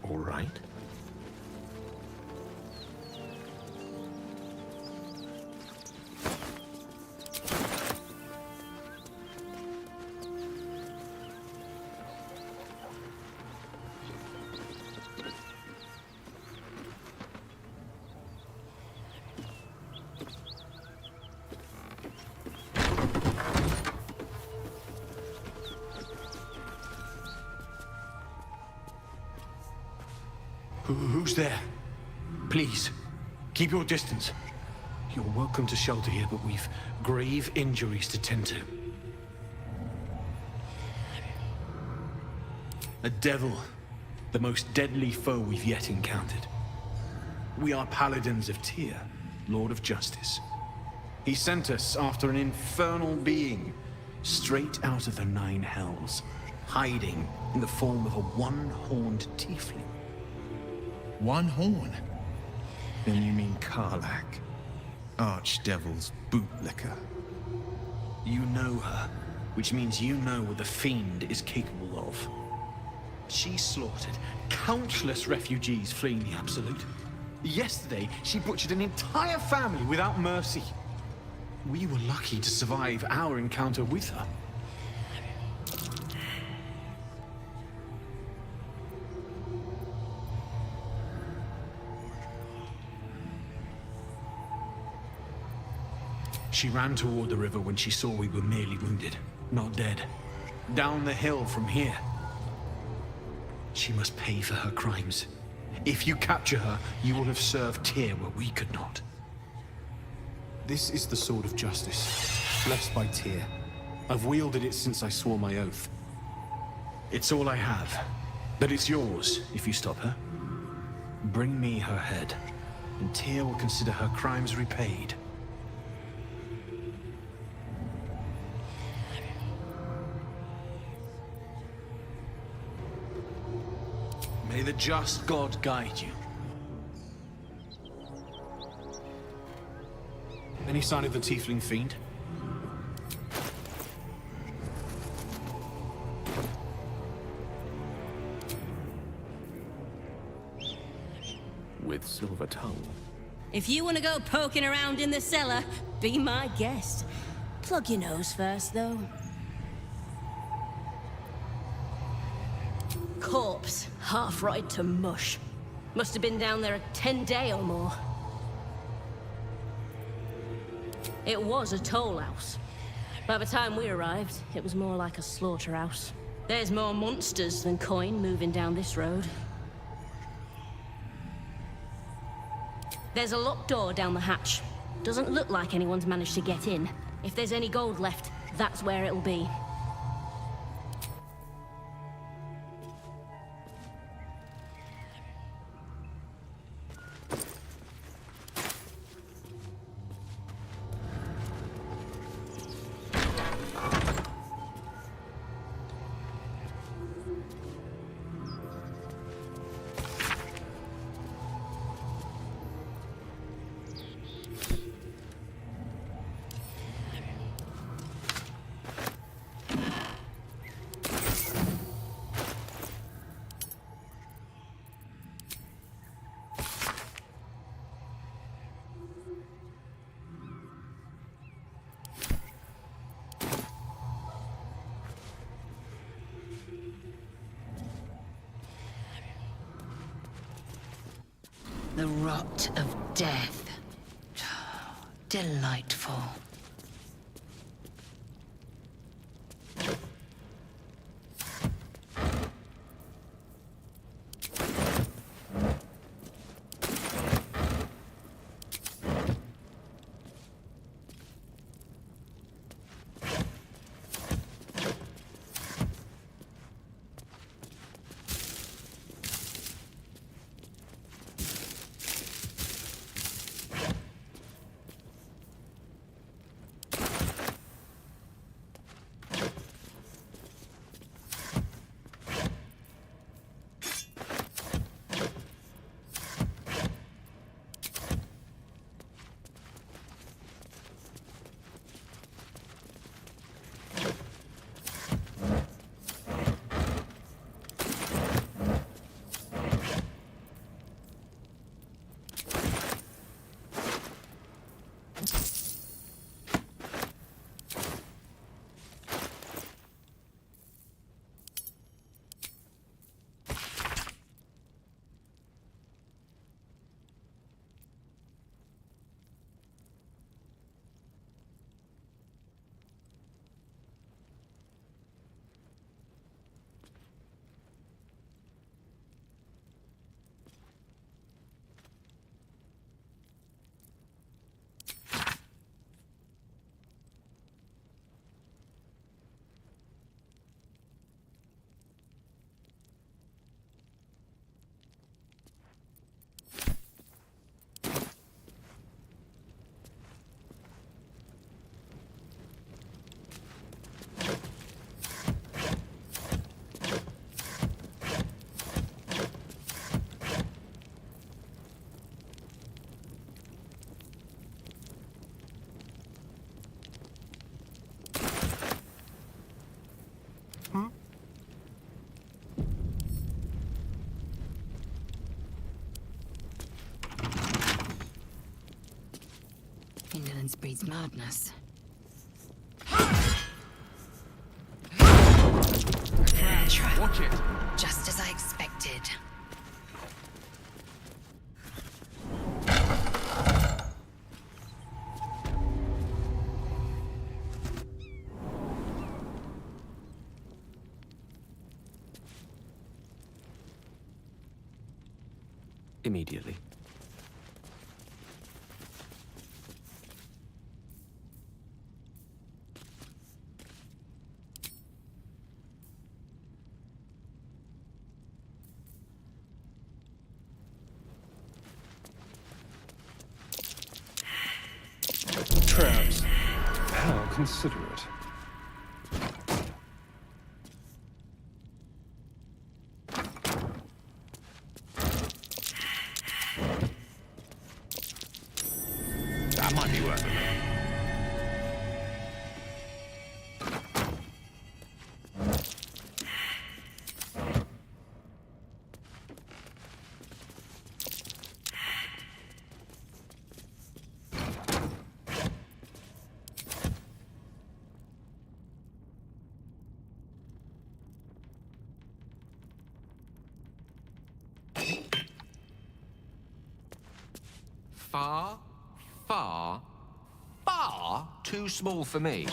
all right? Who's there? Please, keep your distance. You're welcome to shelter here, but we've grave injuries to tend to. A devil, the most deadly foe we've yet encountered. We are paladins of Tyr, Lord of Justice. He sent us after an infernal being, straight out of the Nine Hells, hiding in the form of a one-horned tiefling. One horn? Then you mean Karlach, Archdevil's bootlicker. You know her, which means you know what the Fiend is capable of. She slaughtered countless refugees fleeing the Absolute. Yesterday, she butchered an entire family without mercy. We were lucky to survive our encounter with her. She ran toward the river when she saw we were merely wounded, not dead. Down the hill from here. She must pay for her crimes. If you capture her, you will have served Tyr where we could not. This is the sword of justice, blessed by Tyr. I've wielded it since I swore my oath. It's all I have, but it's yours if you stop her. Bring me her head, and Tyr will consider her crimes repaid. May the just God guide you. Any sign of the tiefling fiend? With silver tongue. If you want to go poking around in the cellar, be my guest. Plug your nose first, though. Corpse, half rotted to mush. Must have been down there a 10-day or more. It was a toll house. By the time we arrived, it was more like a slaughterhouse. There's more monsters than coin moving down this road. There's a locked door down the hatch. Doesn't look like anyone's managed to get in. If there's any gold left, that's where it'll be. The rot of death. Delightful. breeds madness. Trap. Watch it! Just as I expected. Immediately. Traps. How considerate. That might be worth it. Far, far, far too small for me.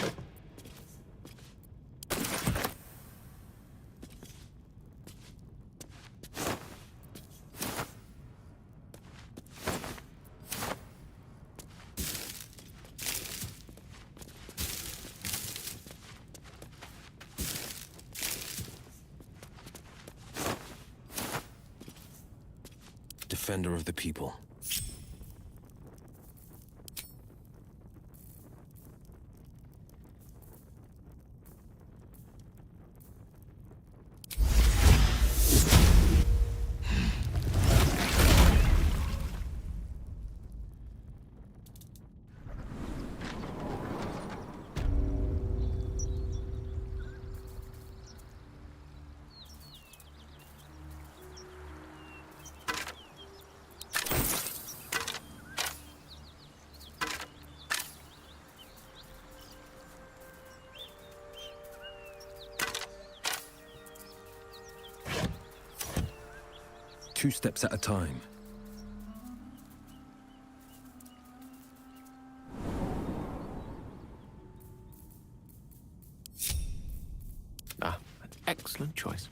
Defender of the people. Two steps at a time. Ah, an excellent choice.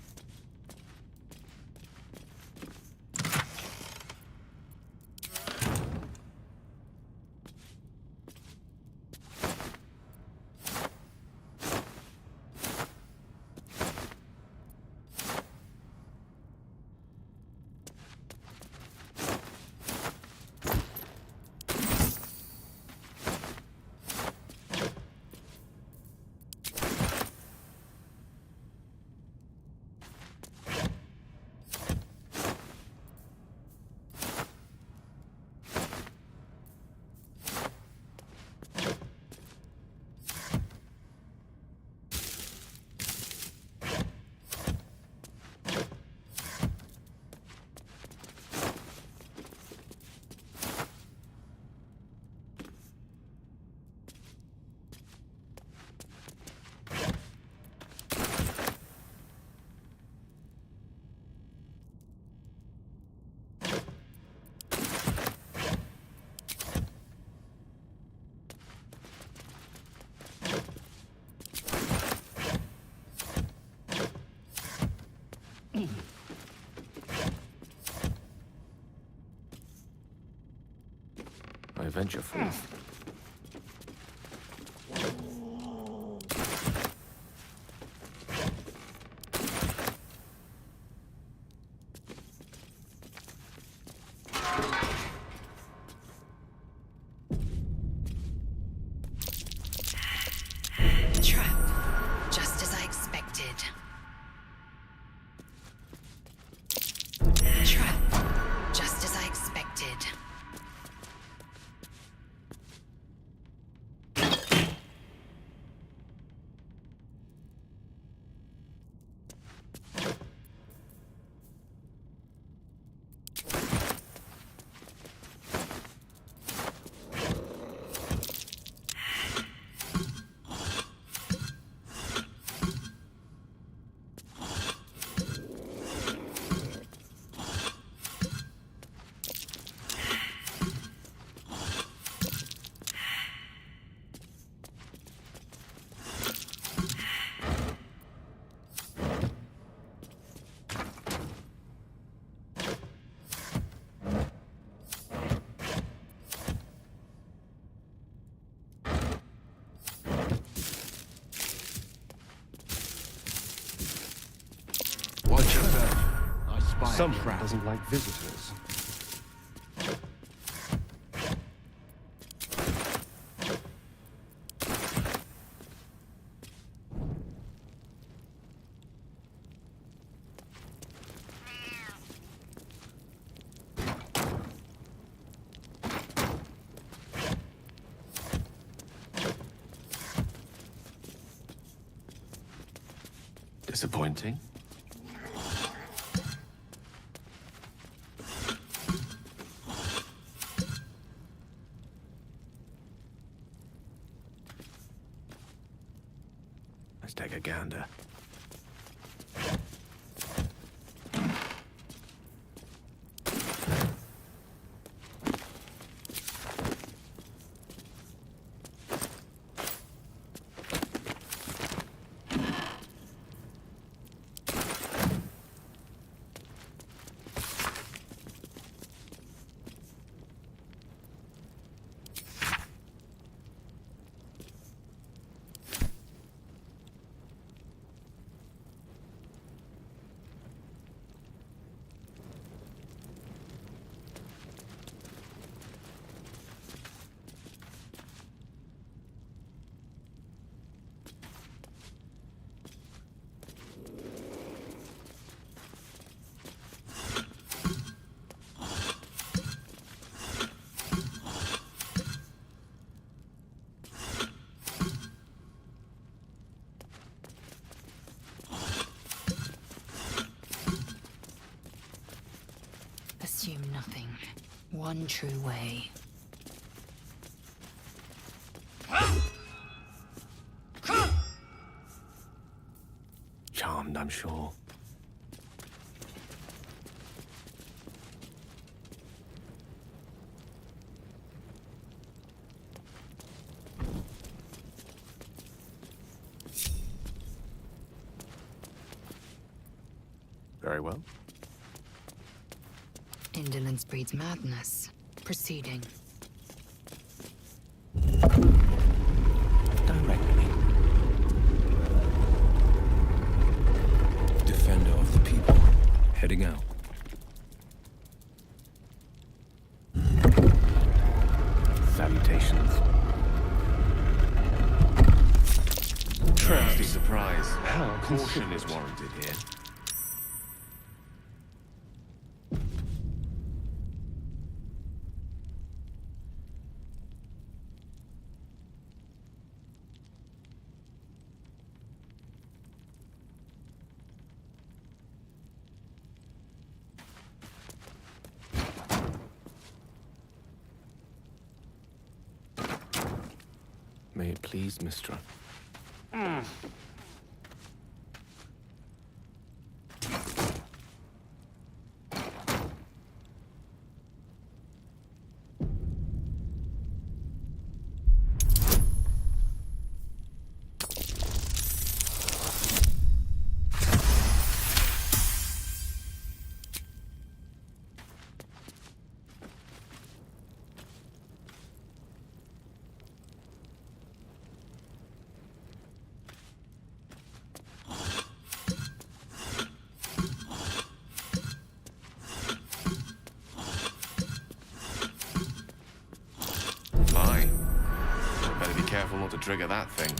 I venture forth. Trap. Just as I expected. Trap. Just as I expected. Someone doesn't like visitors. Disappointing. Let's take a gander. Assume nothing. One true way. Charmed, I'm sure. Very well. Indolence breeds madness. Proceeding. Directly. Defender of the people. Heading out. Salutations. Traps. Nasty surprise. How Caution is considerate. warranted here. May it please, Mistra. My. Better be careful not to trigger that thing.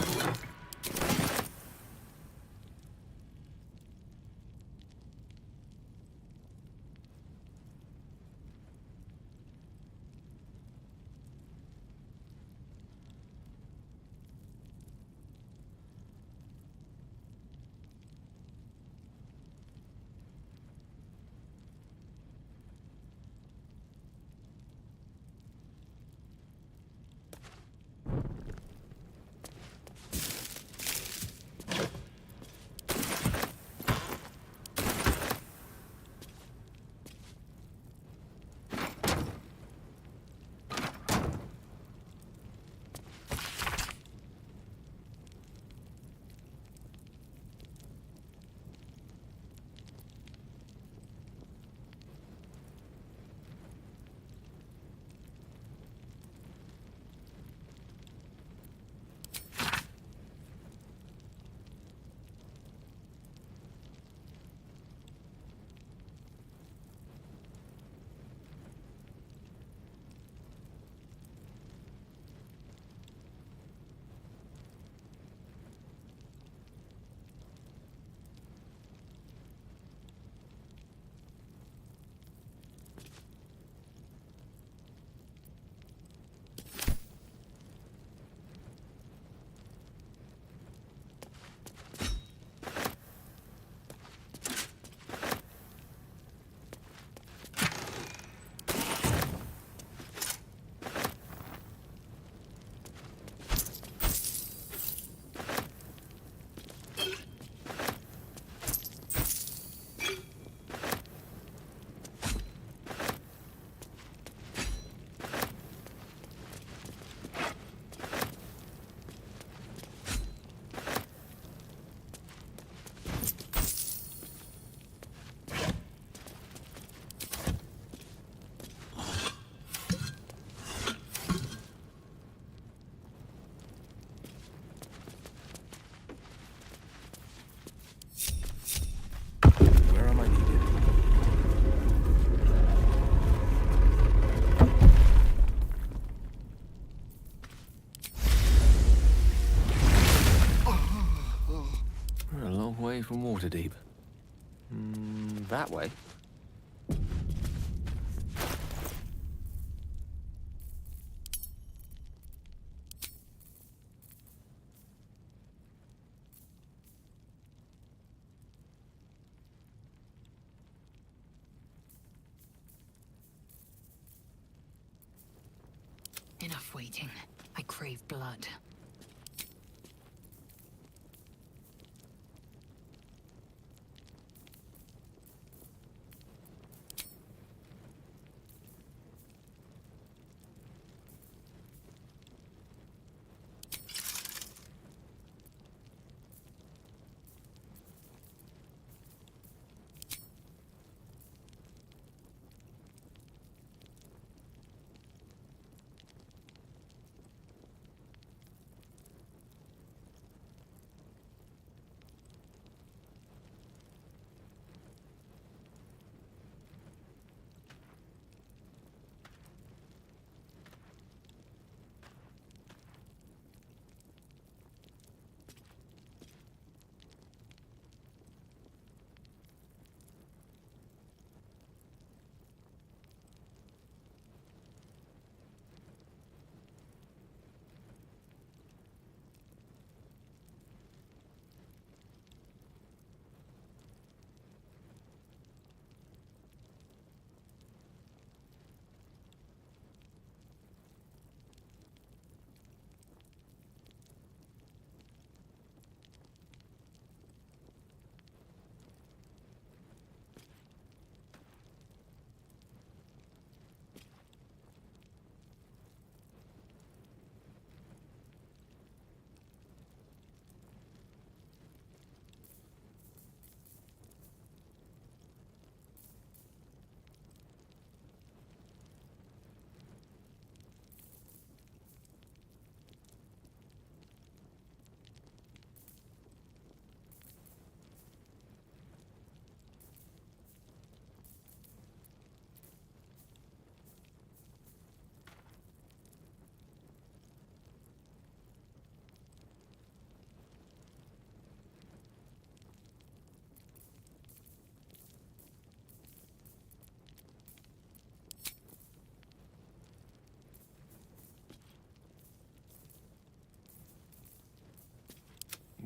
Waterdeep. That way. Enough waiting. I crave blood.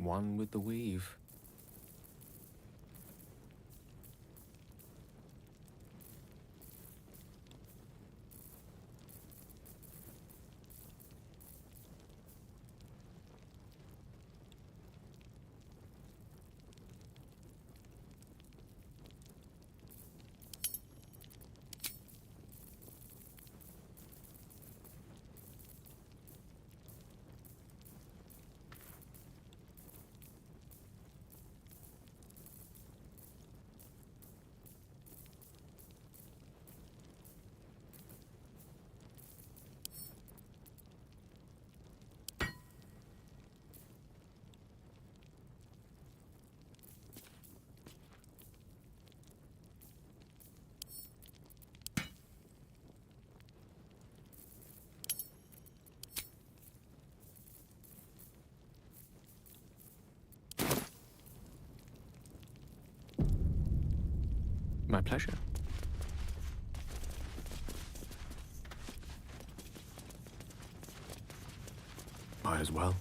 One with the weave. My pleasure. Might as well.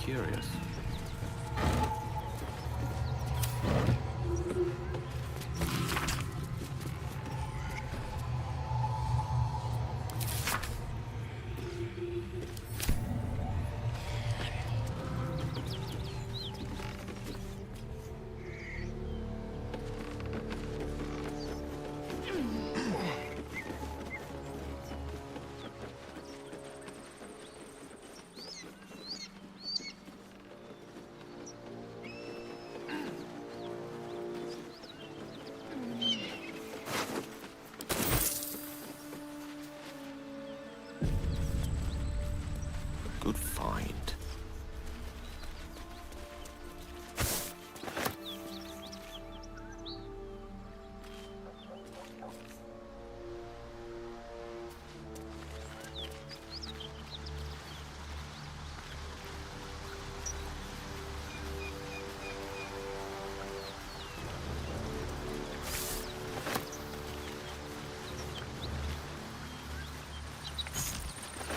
curious. Good find.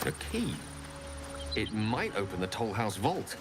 A key. It might open the toll house vault.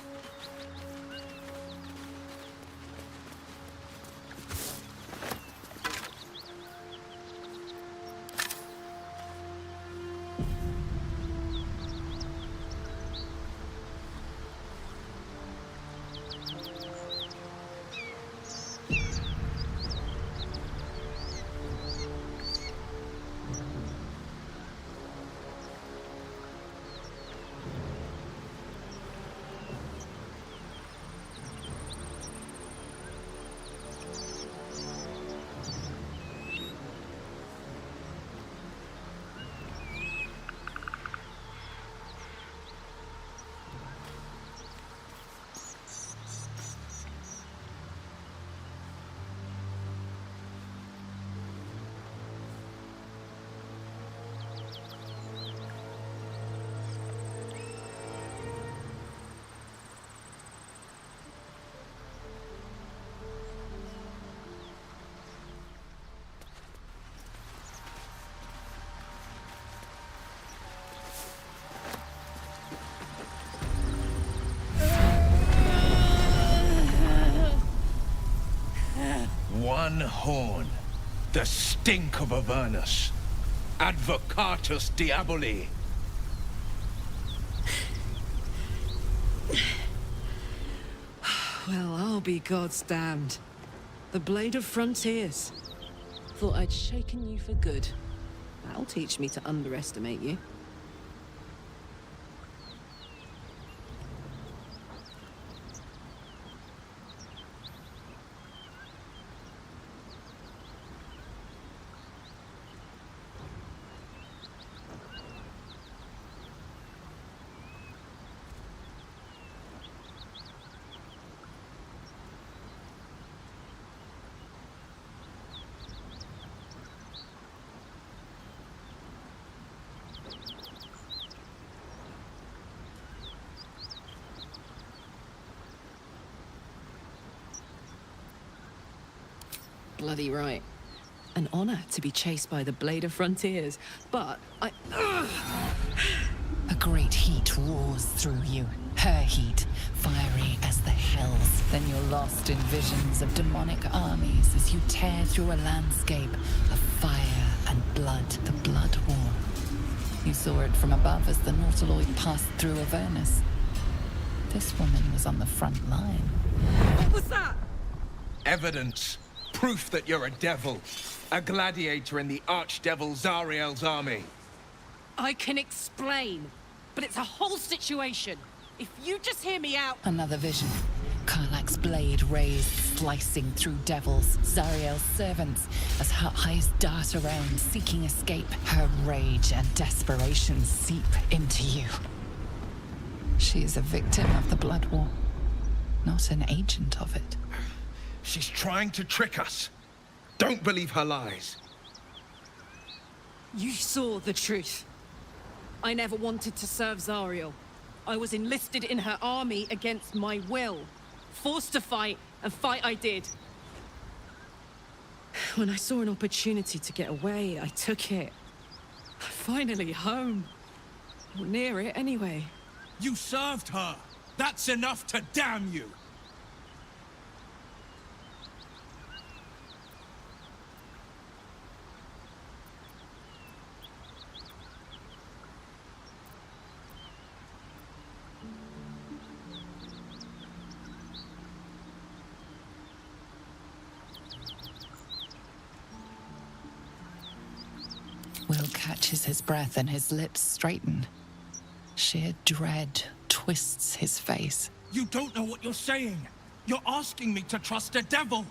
One horn, the stink of Avernus. Advocatus diaboli. Well, I'll be God's damned. The Blade of Frontiers. Thought I'd shaken you for good. That'll teach me to underestimate you. Bloody right. An honor to be chased by the Blade of Frontiers, but I... A great heat roars through you. Her heat, fiery as the hells. Then you're lost in visions of demonic armies as you tear through a landscape of fire and blood. The Blood War. You saw it from above as the Nautiloid passed through Avernus. This woman was on the front line. What was that? Evidence. Proof that you're a devil. A gladiator in the archdevil Zariel's army. I can explain, but it's a whole situation. If you just hear me out... Another vision. Karlach's blade raised, slicing through devils, Zariel's servants, as her eyes dart around, seeking escape. Her rage and desperation seep into you. She is a victim of the Blood War, not an agent of it. She's trying to trick us. Don't believe her lies. You saw the truth. I never wanted to serve Zariel. I was enlisted in her army against my will. Forced to fight, and fight I did. When I saw an opportunity to get away, I took it. Finally home. Or near it, anyway. You served her. That's enough to damn you! Will catches his breath and his lips straighten. Sheer dread twists his face. You don't know what you're saying! You're asking me to trust a devil!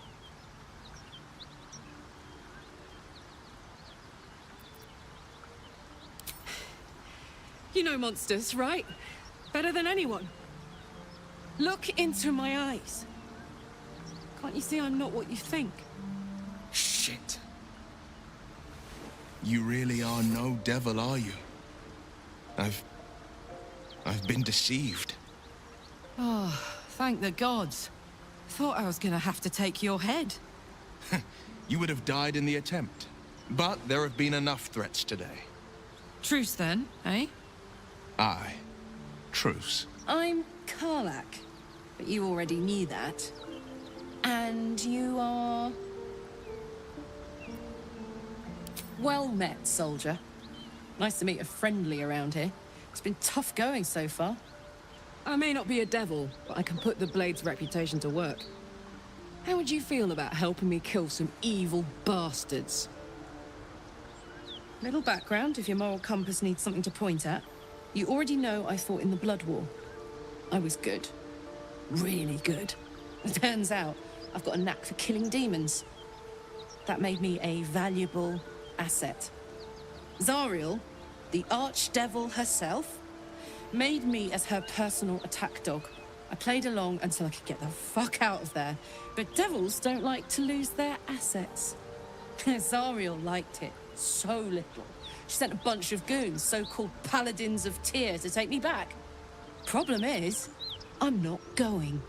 You know monsters, right? Better than anyone. Look into my eyes. Can't you see I'm not what you think? Shit. You really are no devil, are you? I've been deceived. Oh, thank the gods. Thought I was gonna have to take your head. You would have died in the attempt. But there have been enough threats today. Truce then, eh? Aye. Truce. I'm Karlak, but you already knew that. And you are... Well met, soldier. Nice to meet a friendly around here. It's been tough going so far. I may not be a devil, but I can put the Blade's reputation to work. How would you feel about helping me kill some evil bastards? Little background if your moral compass needs something to point at. You already know I fought in the Blood War. I was good. Really good. Turns out, I've got a knack for killing demons. That made me a valuable asset. Zariel, the archdevil herself, made me as her personal attack dog. I played along until I could get the fuck out of there. But devils don't like to lose their assets. Zariel liked it so little. She sent a bunch of goons, so-called paladins of Tyr, to take me back. Problem is, I'm not going.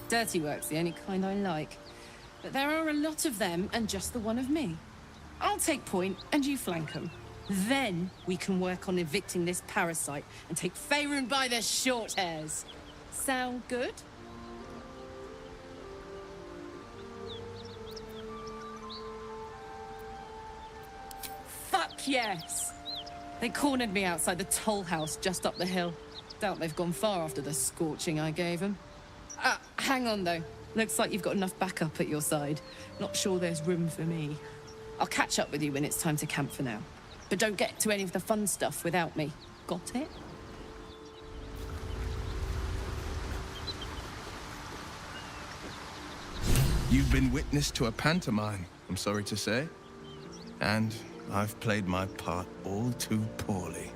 Dirty work's the only kind I like. But there are a lot of them and just the one of me. I'll take point and you flank them. Then we can work on evicting this parasite and take Faerun by the short hairs. Sound good? Fuck yes! They cornered me outside the toll house just up the hill. Doubt they've gone far after the scorching I gave them. Hang on, though. Looks like you've got enough backup at your side. Not sure there's room for me. I'll catch up with you when it's time to camp for now. But don't get to any of the fun stuff without me. Got it? You've been witness to a pantomime, I'm sorry to say. And I've played my part all too poorly.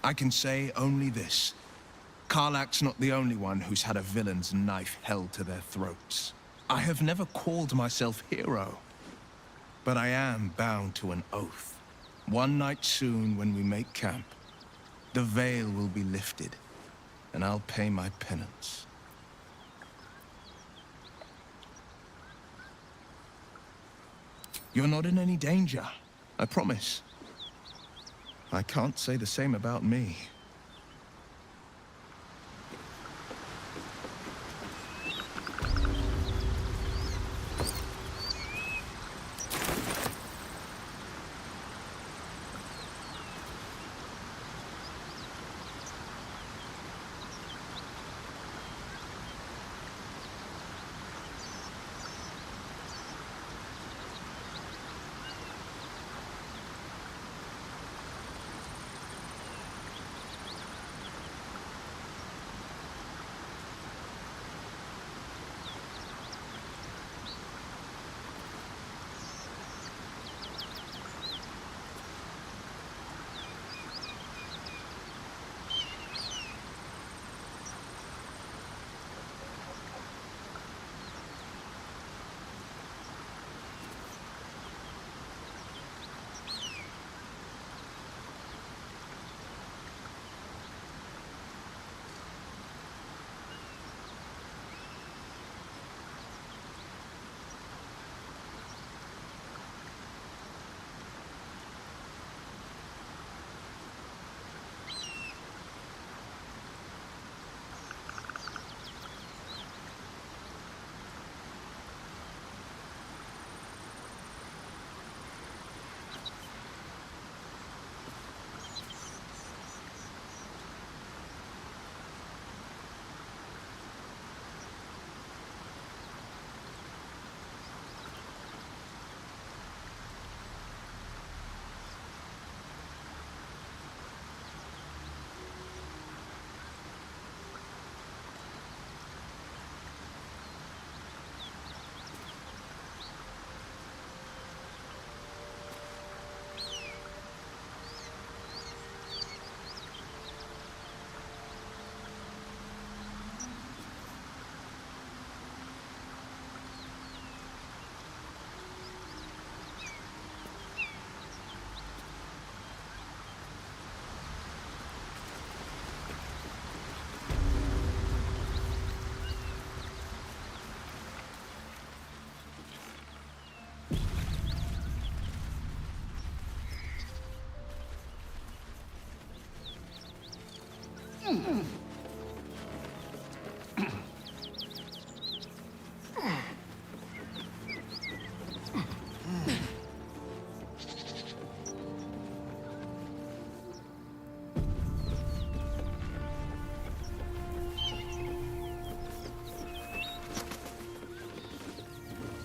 I can say only this. Karlak's not the only one who's had a villain's knife held to their throats. I have never called myself hero, but I am bound to an oath. One night soon, when we make camp, the veil will be lifted, and I'll pay my penance. You're not in any danger, I promise. I can't say the same about me.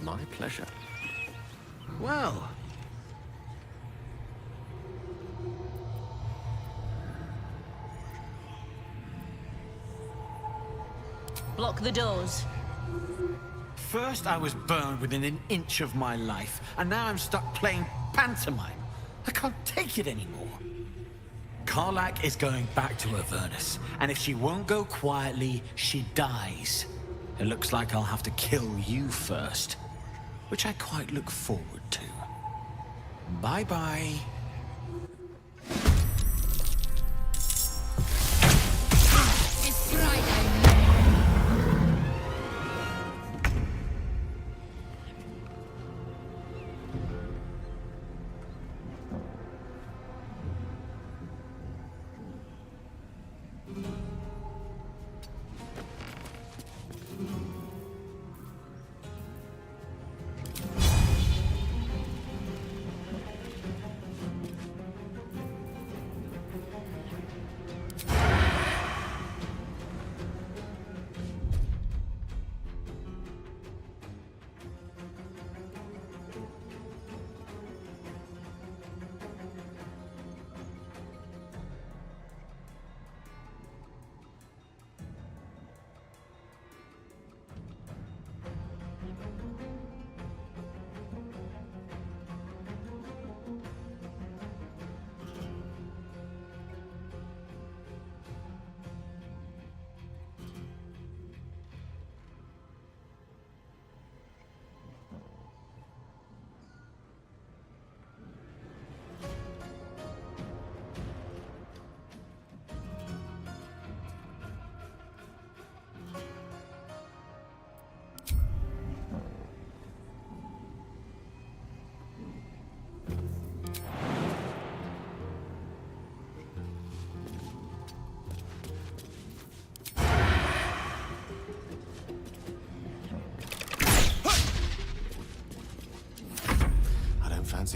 My pleasure. Well, Block the doors. first I was burned within an inch of my life, and now I'm stuck playing pantomime. I can't take it anymore. Karlak is going back to Avernus, and if she won't go quietly, she dies. It looks like I'll have to kill you first, which I quite look forward to. Bye-bye. It's Friday.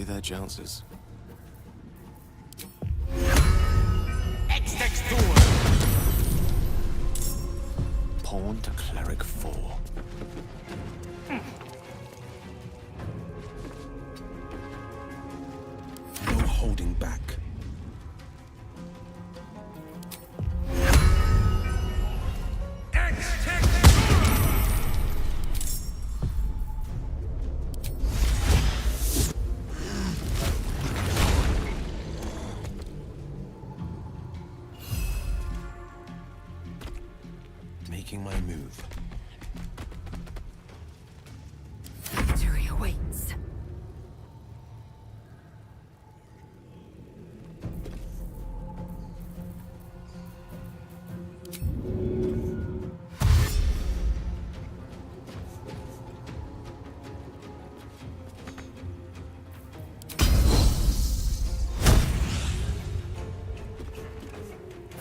Fancy their chances. Pawn to cleric 4. No holding back. Making my move. Victory awaits.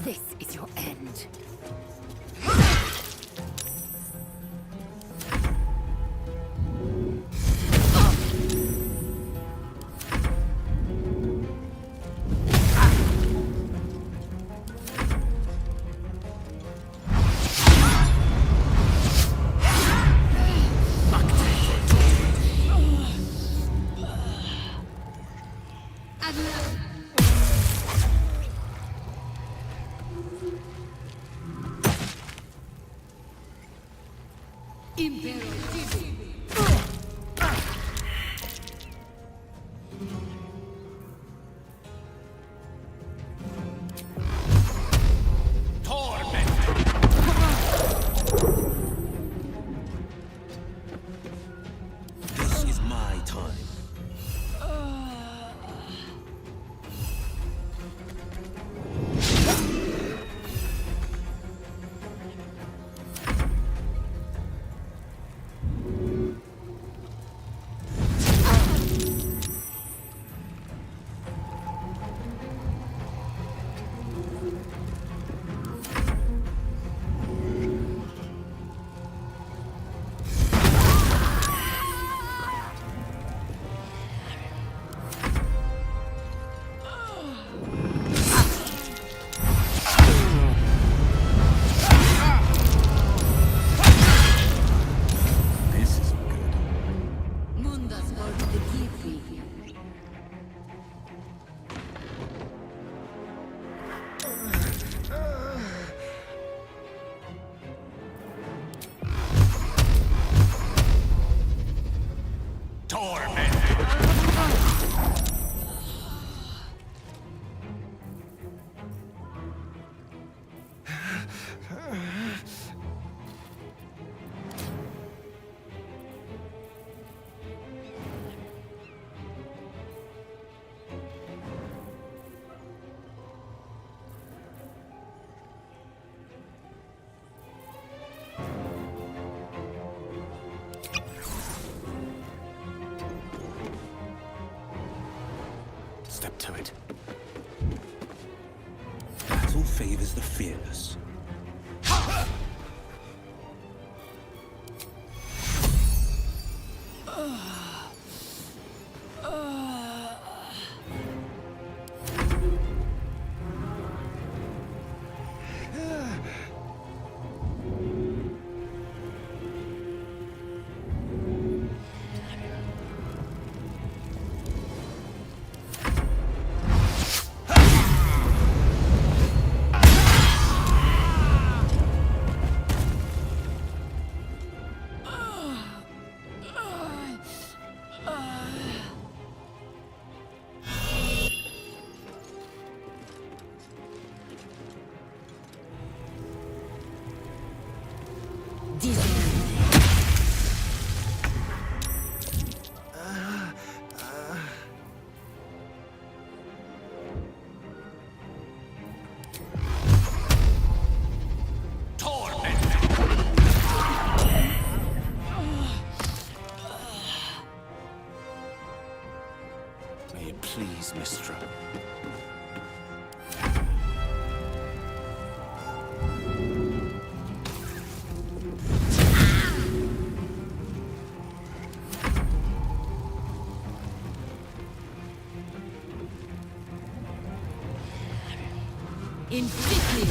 This is your end. This is my time. This isn't good. Mundas por the Kiwi. Step to it. Battle favors the fearless. Invidious!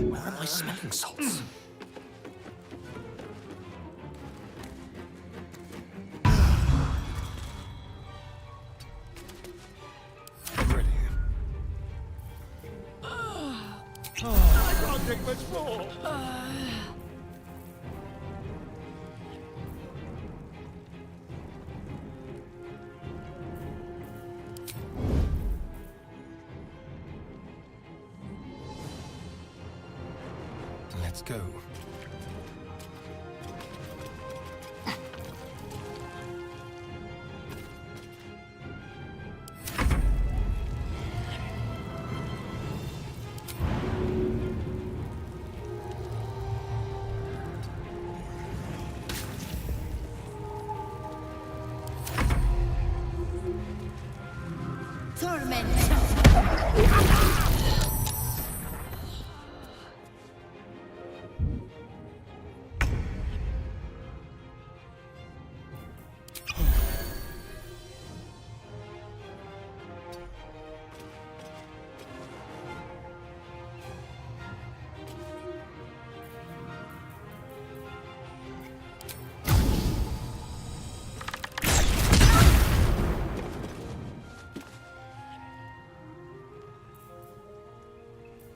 Where are my smelling salts? I'm ready. I can't take much more. Let's go.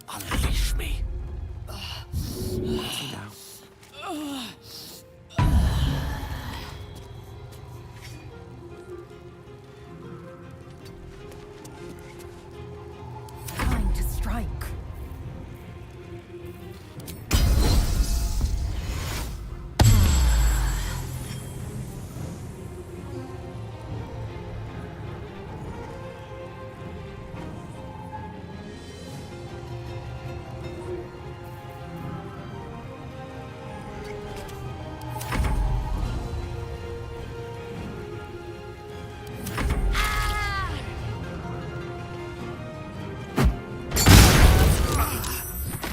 Unleash me. Easy now. Time to strike.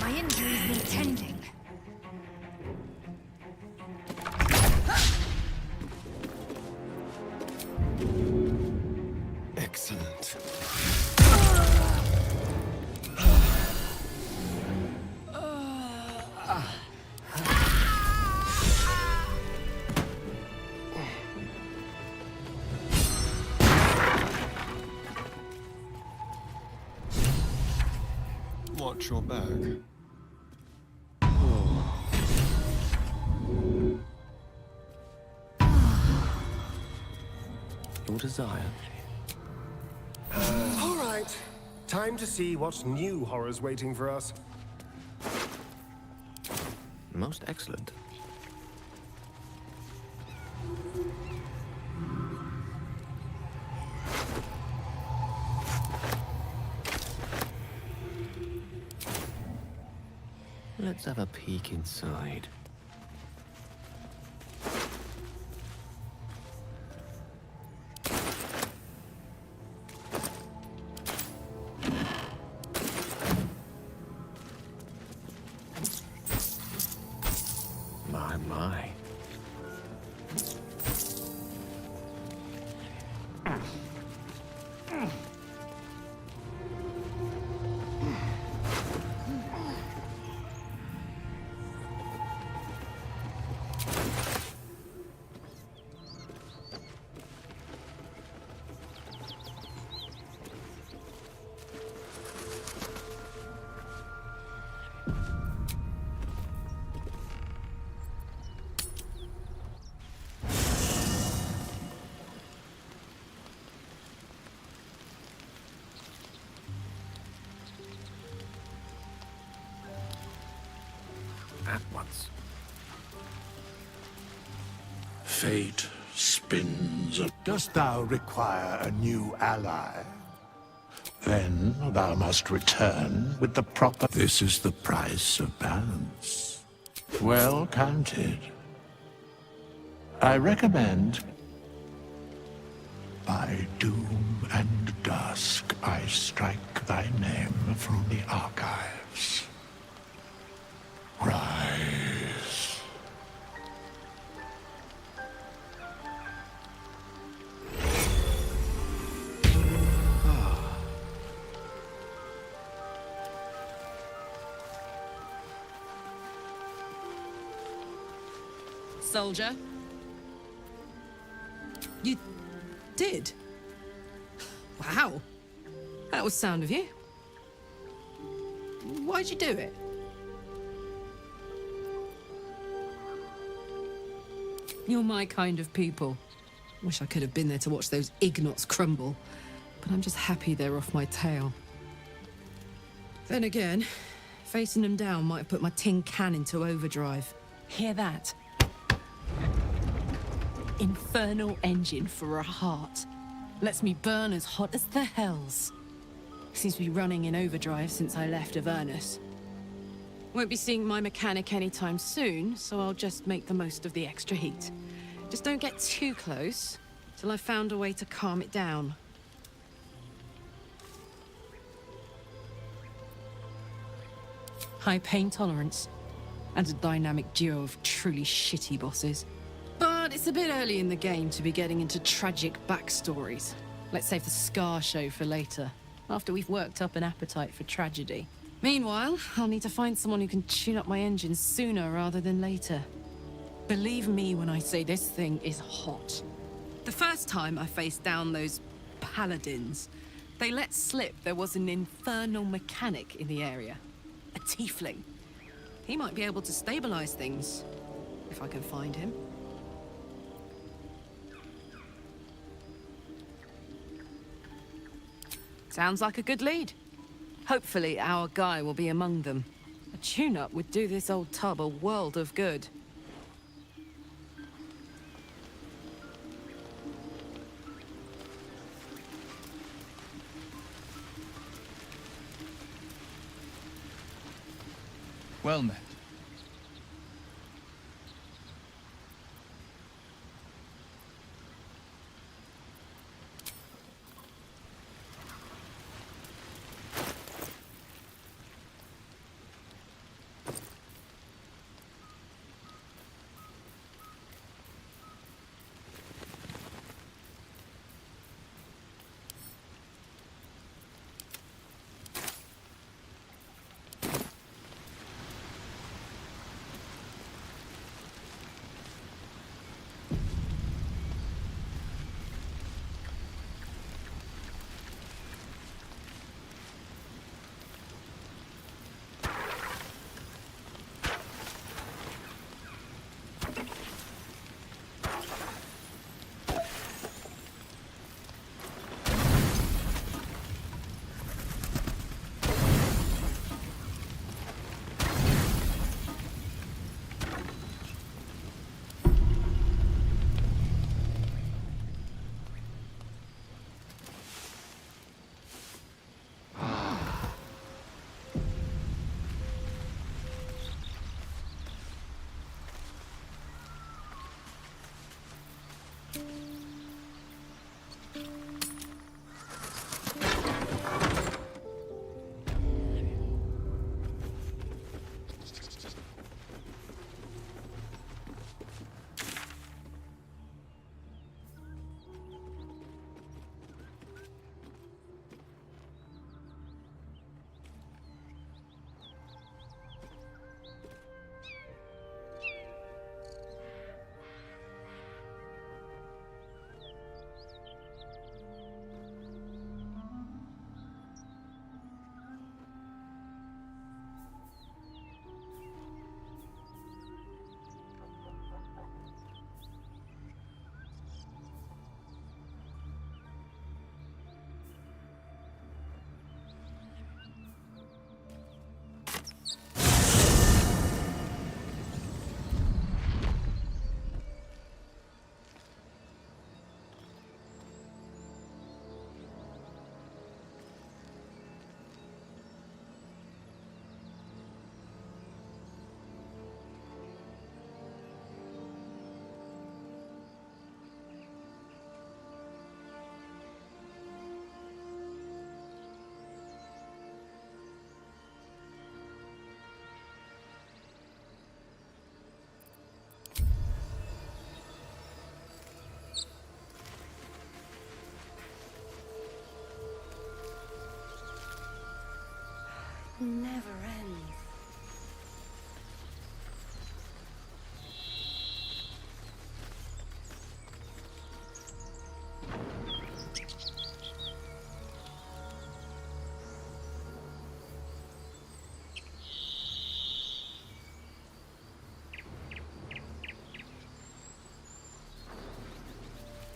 My injuries need tending. Excellent. Watch your back. Your desire. All right. Time to see what new horror's waiting for us. Most excellent. Let's have a peek inside. My. at once. Fate spins. Dost thou require a new ally? Then thou must return with the proper... This is the price of balance. Well counted. I recommend... By doom and dusk I strike thy name from the archives. Rise. Soldier? You did? Wow. That was sound of you. Why'd you do it? You're my kind of people. Wish I could have been there to watch those ignots crumble, but I'm just happy they're off my tail. Then again, facing them down might have put my tin can into overdrive. Hear that? Infernal engine for a heart. Lets me burn as hot as the hells. Seems to be running in overdrive since I left Avernus. Won't be seeing my mechanic anytime soon, so I'll just make the most of the extra heat. Just don't get too close, till I've found a way to calm it down. High pain tolerance, and a dynamic duo of truly shitty bosses. But it's a bit early in the game to be getting into tragic backstories. Let's save the Scar show for later, after we've worked up an appetite for tragedy. Meanwhile, I'll need to find someone who can tune up my engine sooner rather than later. Believe me when I say this thing is hot. The first time I faced down those paladins, they let slip there was an infernal mechanic in the area. A tiefling. He might be able to stabilize things, if I can find him. Sounds like a good lead. Hopefully our guy will be among them. A tune-up would do this old tub a world of good. Well met.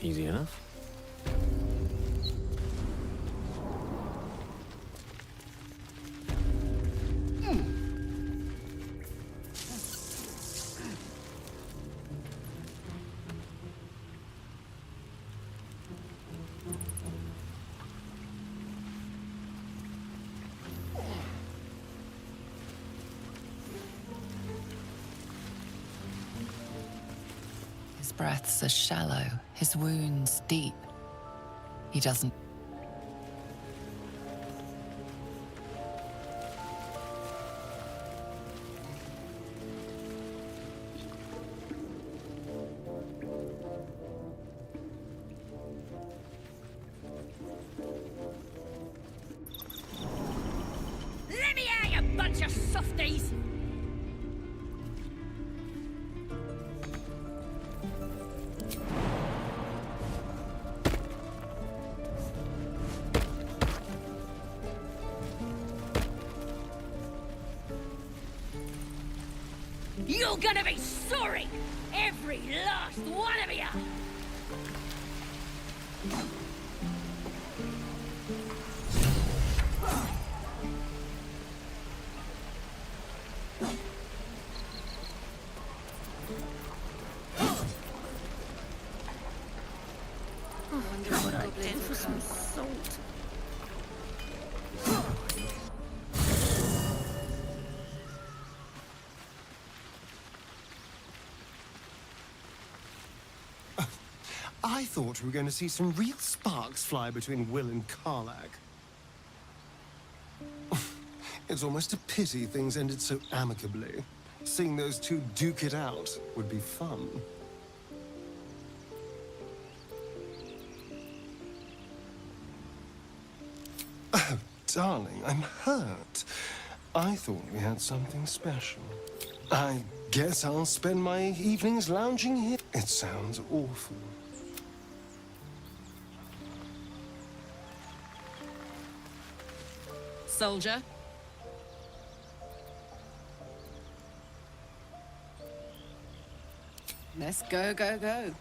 Easy enough. His breaths are shallow, his wounds deep. He doesn't. Let me out, you bunch of softies! You're gonna be sorry! Every last one of you! I wonder what I did for some salt. I thought we were going to see some real sparks fly between Will and Karlach. It's almost a pity things ended so amicably. Seeing those two duke it out would be fun. Oh, darling, I'm hurt. I thought we had something special. I guess I'll spend my evenings lounging here. It sounds awful. Soldier. Let's go, go, go.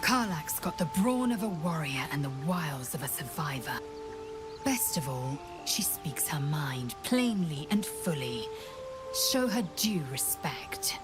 Karlach's got the brawn of a warrior and the wiles of a survivor. Best of all, she speaks her mind plainly and fully. Show her due respect.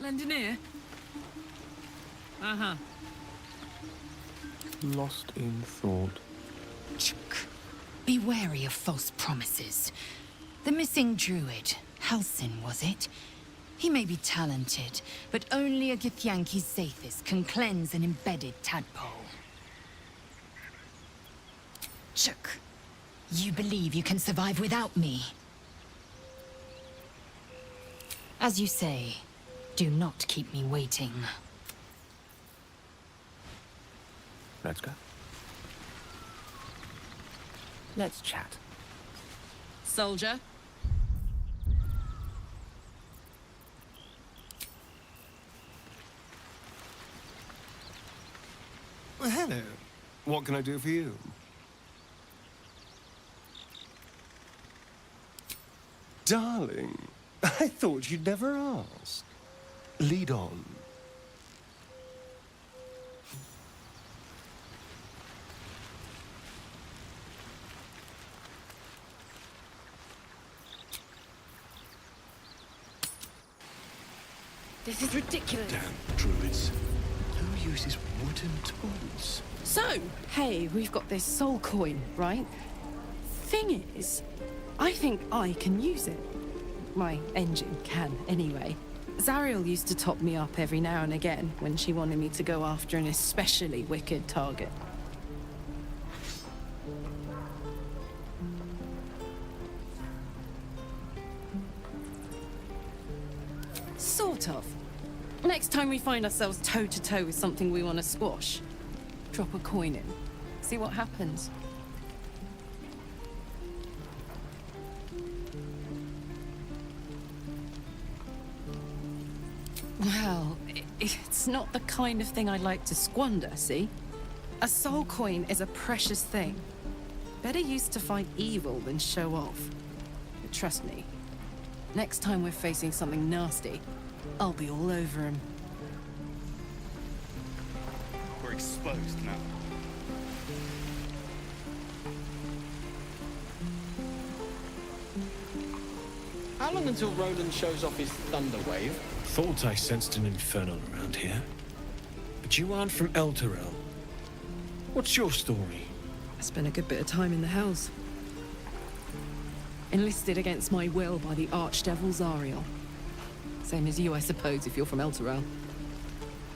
Lend an ear? Uh-huh. Lost in thought. Be wary of false promises. The missing druid, Halsin, was it? He may be talented, but only a Githyanki's Zathis can cleanse an embedded tadpole. Chuk, you believe you can survive without me? As you say, do not keep me waiting. Let's go. Let's chat. Soldier? Well, hello. What can I do for you? Darling, I thought you'd never ask. Lead on. This is ridiculous. Damn druids. Who uses wooden tools? So, hey, we've got this soul coin, right? Thing is, I think I can use it. My engine can, anyway. Zariel used to top me up every now and again when she wanted me to go after an especially wicked target. Sort of. Next time we find ourselves toe-to-toe with something we want to squash, drop a coin in. See what happens. Well, it's not the kind of thing I'd like to squander, see? A soul coin is a precious thing. Better used to fight evil than show off. But trust me, next time we're facing something nasty, I'll be all over him. We're exposed now. How long until Roland shows off his thunder wave? Thought I sensed an infernal around here. But you aren't from Elturel. What's your story? I spent a good bit of time in the Hells. Enlisted against my will by the Archdevil Zariel. Same as you, I suppose, if you're from Elturel.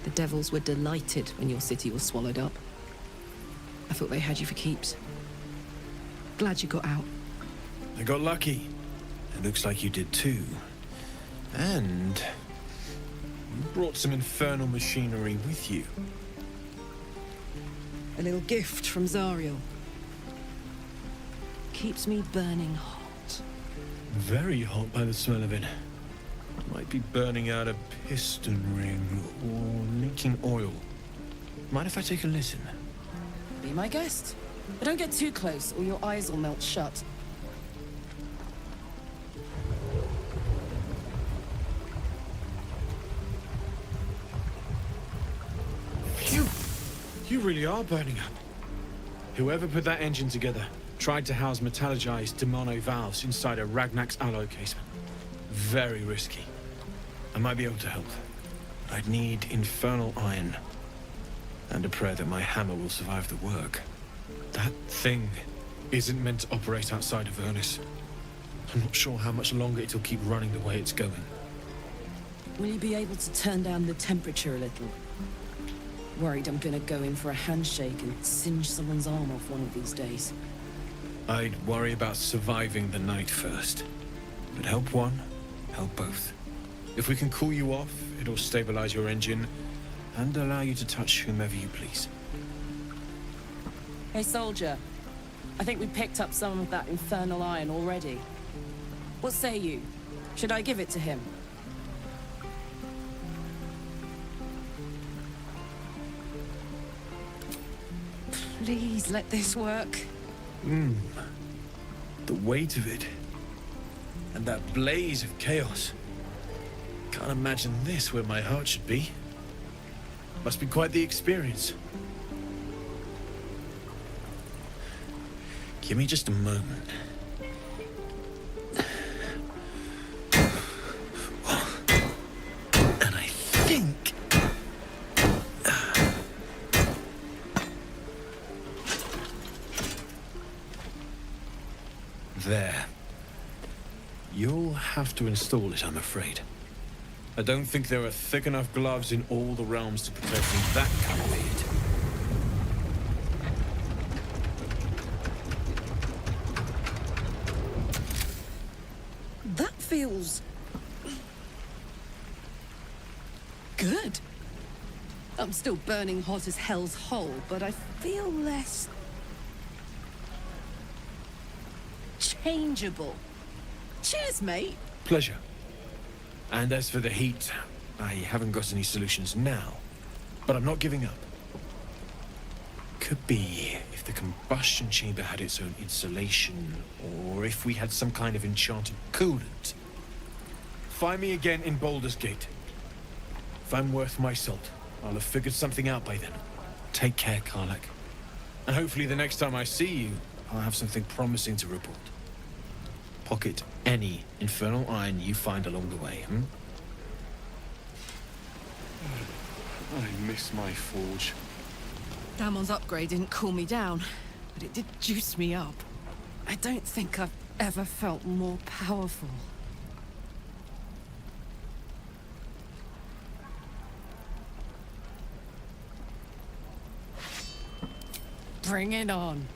The devils were delighted when your city was swallowed up. I thought they had you for keeps. Glad you got out. I got lucky. It looks like you did too. And you brought some infernal machinery with you. A little gift from Zariel. Keeps me burning hot. Very hot by the smell of it. Might be burning out a piston ring or leaking oil. Mind if I take a listen? Be my guest. But don't get too close or your eyes will melt shut. Phew! You really are burning up. Whoever put that engine together tried to house metallogized demono valves inside a Ragnak's alloy casement. Very risky. I might be able to help. I'd need infernal iron. And a prayer that my hammer will survive the work. That thing isn't meant to operate outside of Vernus. I'm not sure how much longer it'll keep running the way it's going. Will you be able to turn down the temperature a little? Worried I'm gonna go in for a handshake and singe someone's arm off one of these days. I'd worry about surviving the night first. But help one, help both. If we can cool you off, it'll stabilize your engine and allow you to touch whomever you please. Hey, soldier. I think we picked up some of that infernal iron already. What say you? Should I give it to him? Please let this work. The weight of it. And that blaze of chaos. Can't imagine this where my heart should be. Must be quite the experience. Give me just a moment. And I There. You'll have to install it, I'm afraid. I don't think there are thick enough gloves in all the realms to protect from that kind of heat. That feels... good. I'm still burning hot as hell's hole, but I feel less... changeable. Cheers, mate. Pleasure. And as for the heat, I haven't got any solutions now, but I'm not giving up. Could be if the combustion chamber had its own insulation, or if we had some kind of enchanted coolant. Find me again in Baldur's Gate. If I'm worth my salt, I'll have figured something out by then. Take care, Karlak. And hopefully the next time I see you, I'll have something promising to report. Pocket any infernal iron you find along the way, I miss my forge. Damon's upgrade didn't cool me down, but it did juice me up. I don't think I've ever felt more powerful. Bring it on.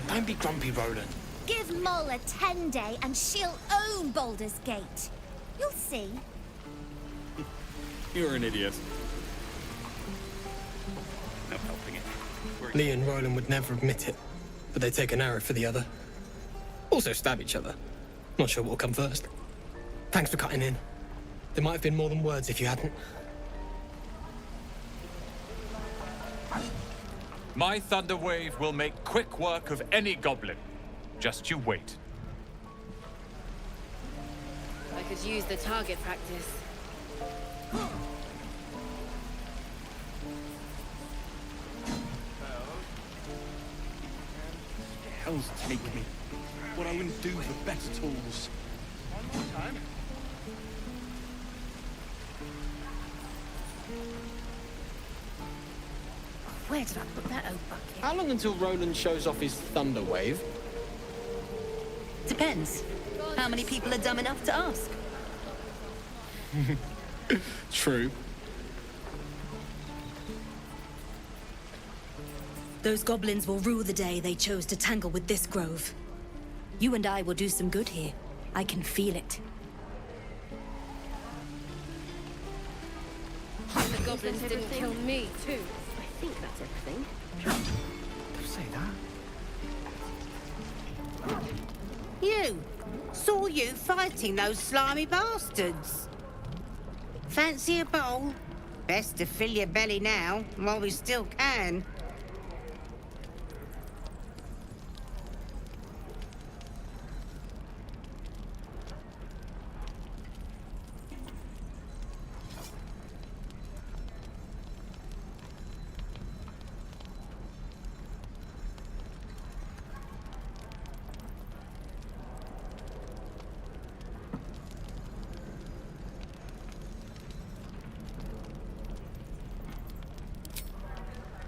Don't be grumpy, Roland. Give Moll a 10-day and she'll own Baldur's Gate. You'll see. You're an idiot. No helping it. Lee and Roland would never admit it, but they take an arrow for the other. Also stab each other. Not sure what'll come first. Thanks for cutting in. There might have been more than words if you hadn't. My thunder wave will make quick work of any goblin. Just you wait. I could use the target practice. Hell's take me. What I wouldn't do for better tools. One more time. Where did I put that old bucket? How long until Roland shows off his thunder wave? Depends. How many people are dumb enough to ask? True. Those goblins will rue the day they chose to tangle with this grove. You and I will do some good here. I can feel it. The goblins didn't kill me, too. I think that's everything. Don't say that. You! Saw you fighting those slimy bastards. Fancy a bowl? Best to fill your belly now, while we still can.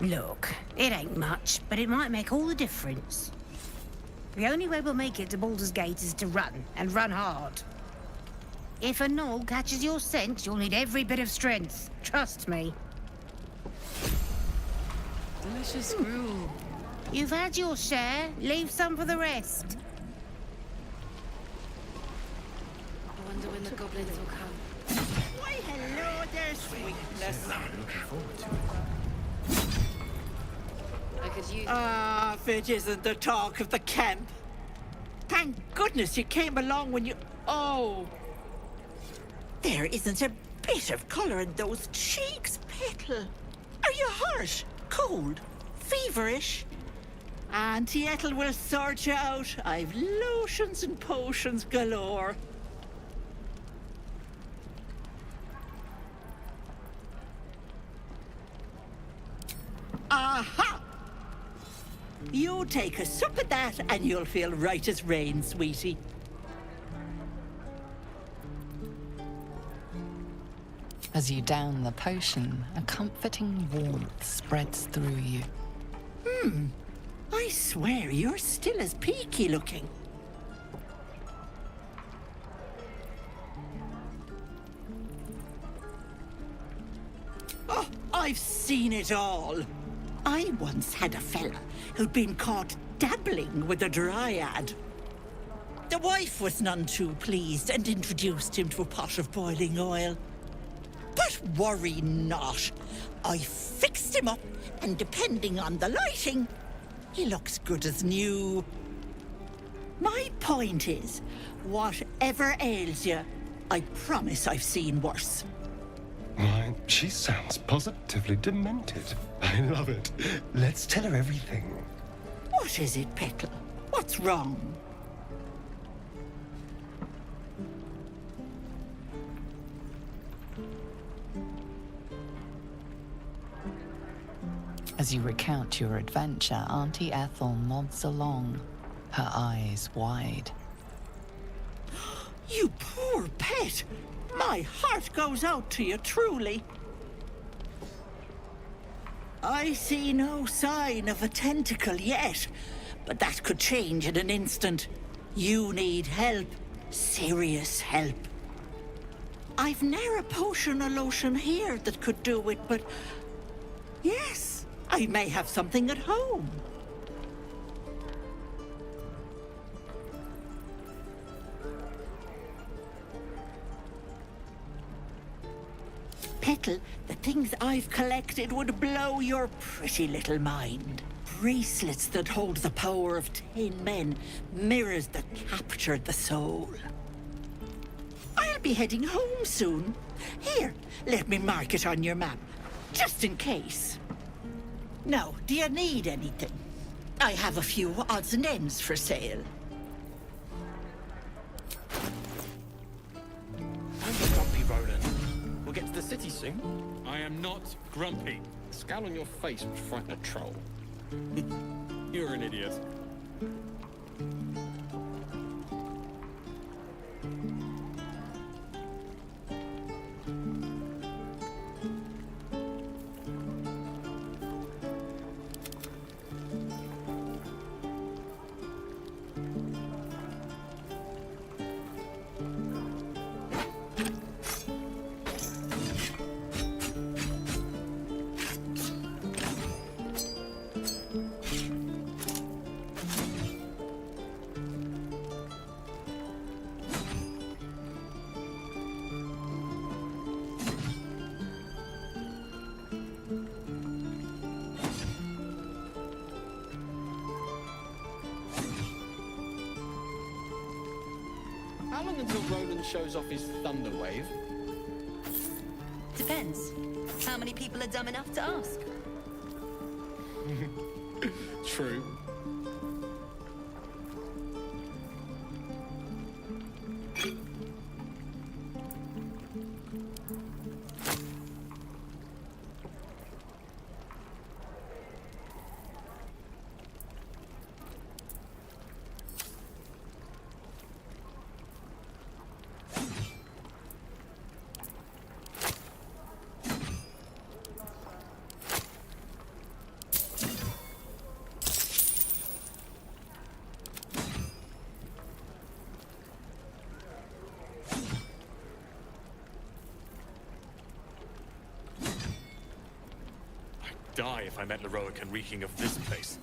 Look, it ain't much, but it might make all the difference. The only way we'll make it to Baldur's Gate is to run, and run hard. If a gnoll catches your scent, you'll need every bit of strength. Trust me. Delicious gruel. You've had your share. Leave some for the rest. I wonder when the goblins will come. Why, hello there, sweetness. Looking forward to it. I could use... Ah, if it isn't the talk of the camp. Thank goodness you came along when you... Oh! There isn't a bit of colour in those cheeks, Petal. Are you hurt? Cold? Feverish? Auntie Ethel will sort you out. I've lotions and potions galore. Aha! You take a sup of that and you'll feel right as rain, sweetie. As you down the potion, a comforting warmth spreads through you. I swear you're still as peaky looking. Oh, I've seen it all. I once had a fella who'd been caught dabbling with a dryad. The wife was none too pleased and introduced him to a pot of boiling oil. But worry not. I fixed him up, and depending on the lighting, he looks good as new. My point is, whatever ails you, I promise I've seen worse. Why, she sounds positively demented. I love it. Let's tell her everything. What is it, Petal? What's wrong? As you recount your adventure, Auntie Ethel nods along, her eyes wide. You poor pet! My heart goes out to you, truly. I see no sign of a tentacle yet, but that could change in an instant. You need help. Serious help. I've ne'er a potion or lotion here that could do it, but... yes, I may have something at home. Petal, the things I've collected would blow your pretty little mind. Bracelets that hold the power of 10 men, mirrors that captured the soul. I'll be heading home soon. Here, let me mark it on your map, just in case. Now, do you need anything? I have a few odds and ends for sale. Don't be grumpy, Roland. We'll get to the city soon. I am not grumpy. The scowl on your face would frighten a troll. You're an idiot. How long until Roland shows off his thunder wave? Depends. How many people are dumb enough to ask? True. Die if I met Leroican reeking of this place.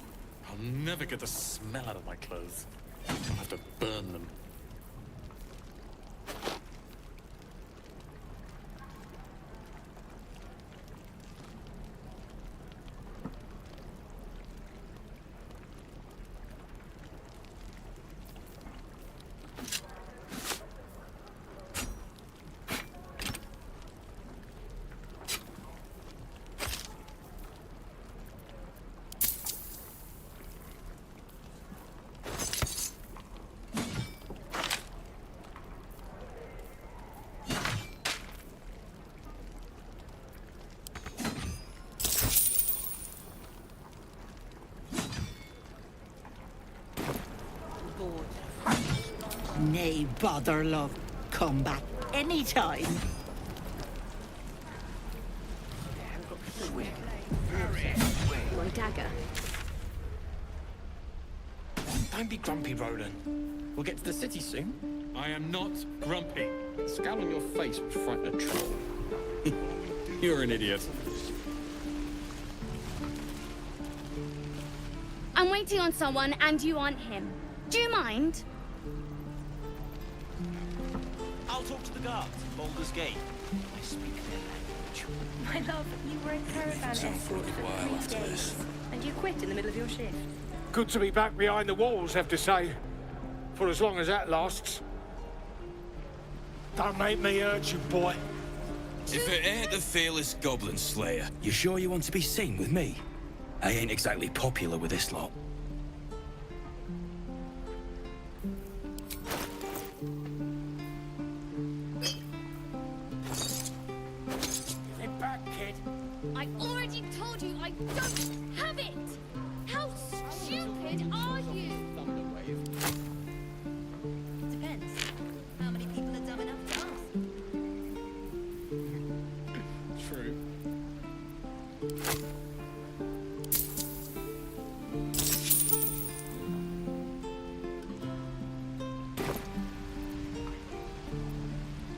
I'll never get the smell out of my clothes. I'll have to burn them. Nay, bother, love. Come back anytime. My dagger. Don't be grumpy, Roland. We'll get to the city soon. I am not grumpy. The scowl on your face would frighten a troll. You're an idiot. I'm waiting on someone and you aren't him. Do you mind? I'll talk to the guards at Baldur's Gate. I speak their language. My love, you were a caravan escort for 3 days, and you quit in the middle of your shift. Good to be back behind the walls, have to say. For as long as that lasts. Don't make me hurt you, boy. If it ain't the fearless goblin slayer, you sure you want to be seen with me? I ain't exactly popular with this lot. Get back, kid. I already told you I don't have it! How stupid are you? Depends. How many people are dumb enough to ask? True.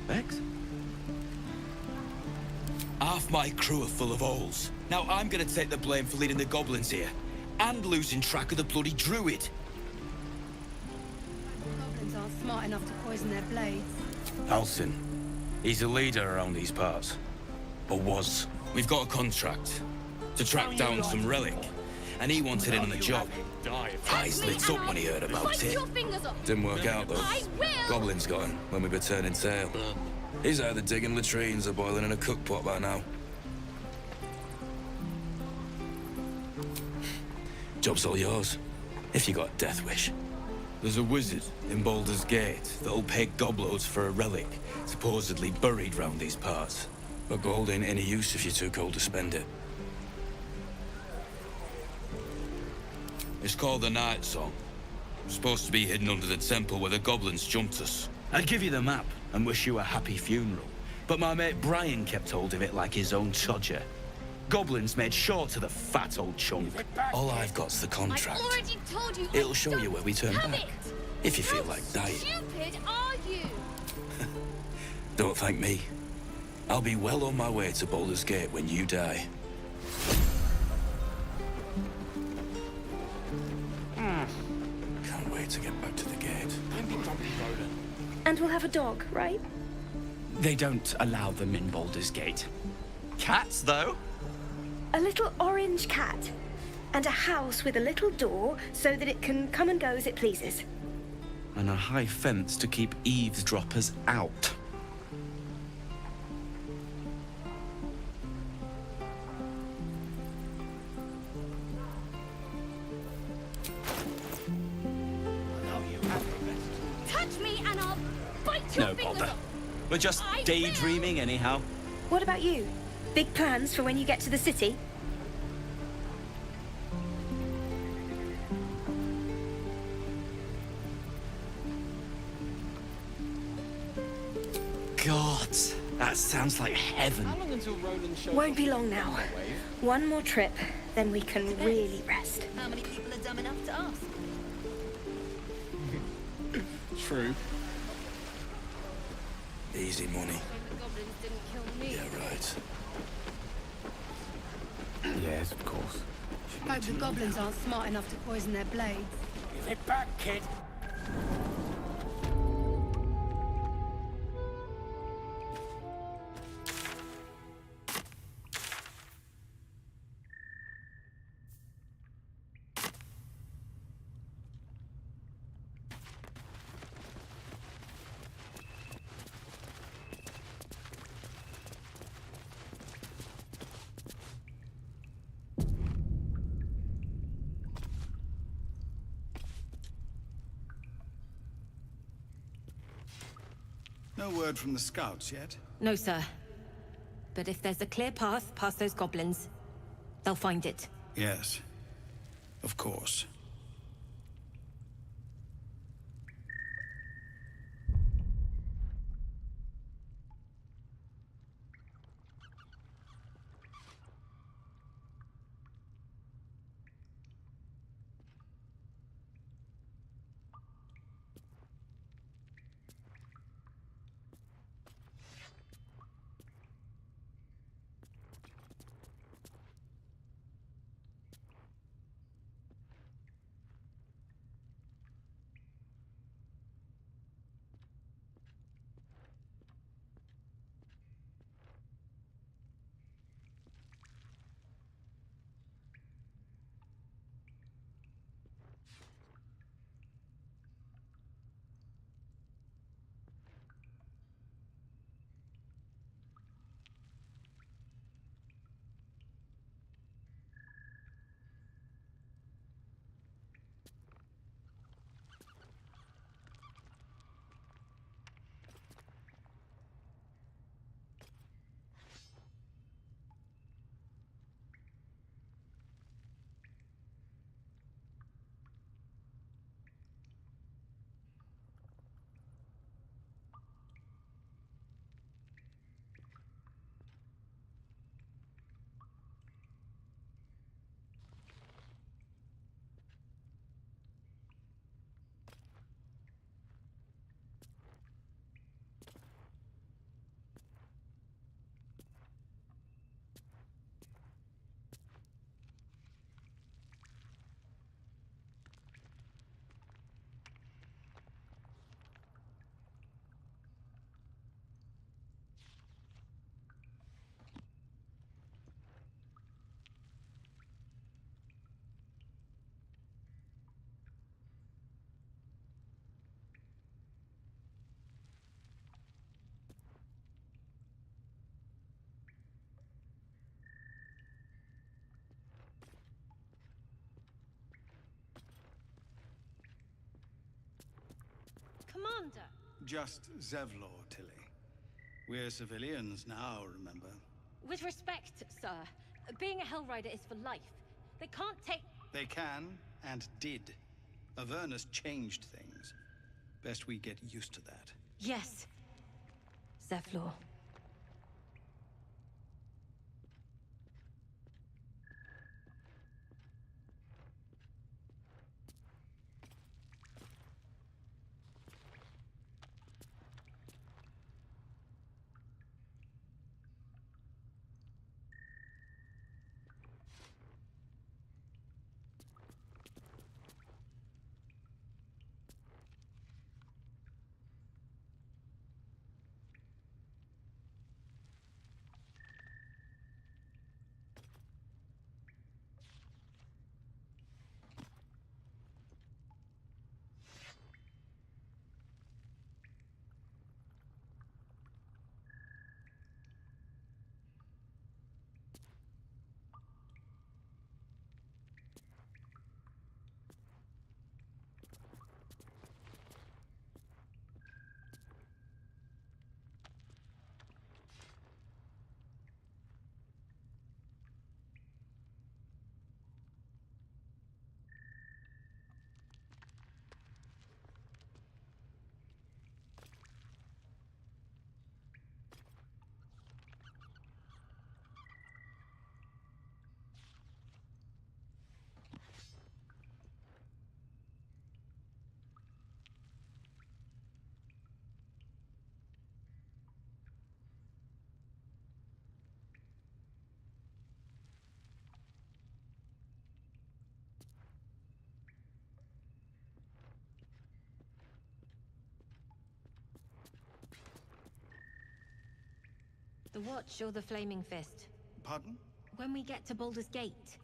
Vex? Half my crew are full of holes. Now I'm gonna take the blame for leading the goblins here. And losing track of the bloody druid. Goblins aren't smart enough to poison their blades. Alcin. He's a leader around these parts. Or was. We've got a contract to track down some relic. And he wanted in on the job. Eyes lit up when he heard about it. Didn't work out though. Goblins got him when we were turning tail. He's either digging latrines or boiling in a cookpot by now. Job's all yours, if you got a death wish. There's a wizard in Baldur's Gate that'll pay gobloads for a relic, supposedly buried round these parts. But gold ain't any use if you're too cold to spend it. It's called the Night Song. Supposed to be hidden under the temple where the goblins jumped us. I'd give you the map and wish you a happy funeral, but my mate Brian kept hold of it like his own Todger. Goblins made sure to the fat old chunk. All I've got's the contract. I already told you It'll show you where we turn back, if you feel like dying. How stupid are you? Don't thank me. I'll be well on my way to Baldur's Gate when you die. Can't wait to get back to the gate. And we'll have a dog, right? They don't allow them in Baldur's Gate. Cats, though? A little orange cat. And a house with a little door so that it can come and go as it pleases. And a high fence to keep eavesdroppers out. Touch me and I'll bite your No fingers bother. off. We're just daydreaming anyhow. What about you? Big plans for when you get to the city? God, that sounds like heaven. How long until Roland shows Won't up? be long now. One more trip, then we can really rest. How many people are dumb enough to ask? True. Easy money. The goblins didn't kill me. Yeah, right. Yes, of course. Hope the goblins aren't smart enough to poison their blades. Give it back, kid. No word from the scouts yet? No, sir. But if there's a clear path past those goblins, they'll find it. Yes. Of course. commander? Just Zevlor, Tilly. We're civilians now, remember? With respect, sir, being a Hellrider is for life. They can't take... They can, and did. Avernus changed things. Best we get used to that. Yes. Zevlor. The Watch or the Flaming Fist? Pardon? When we get to Baldur's Gate,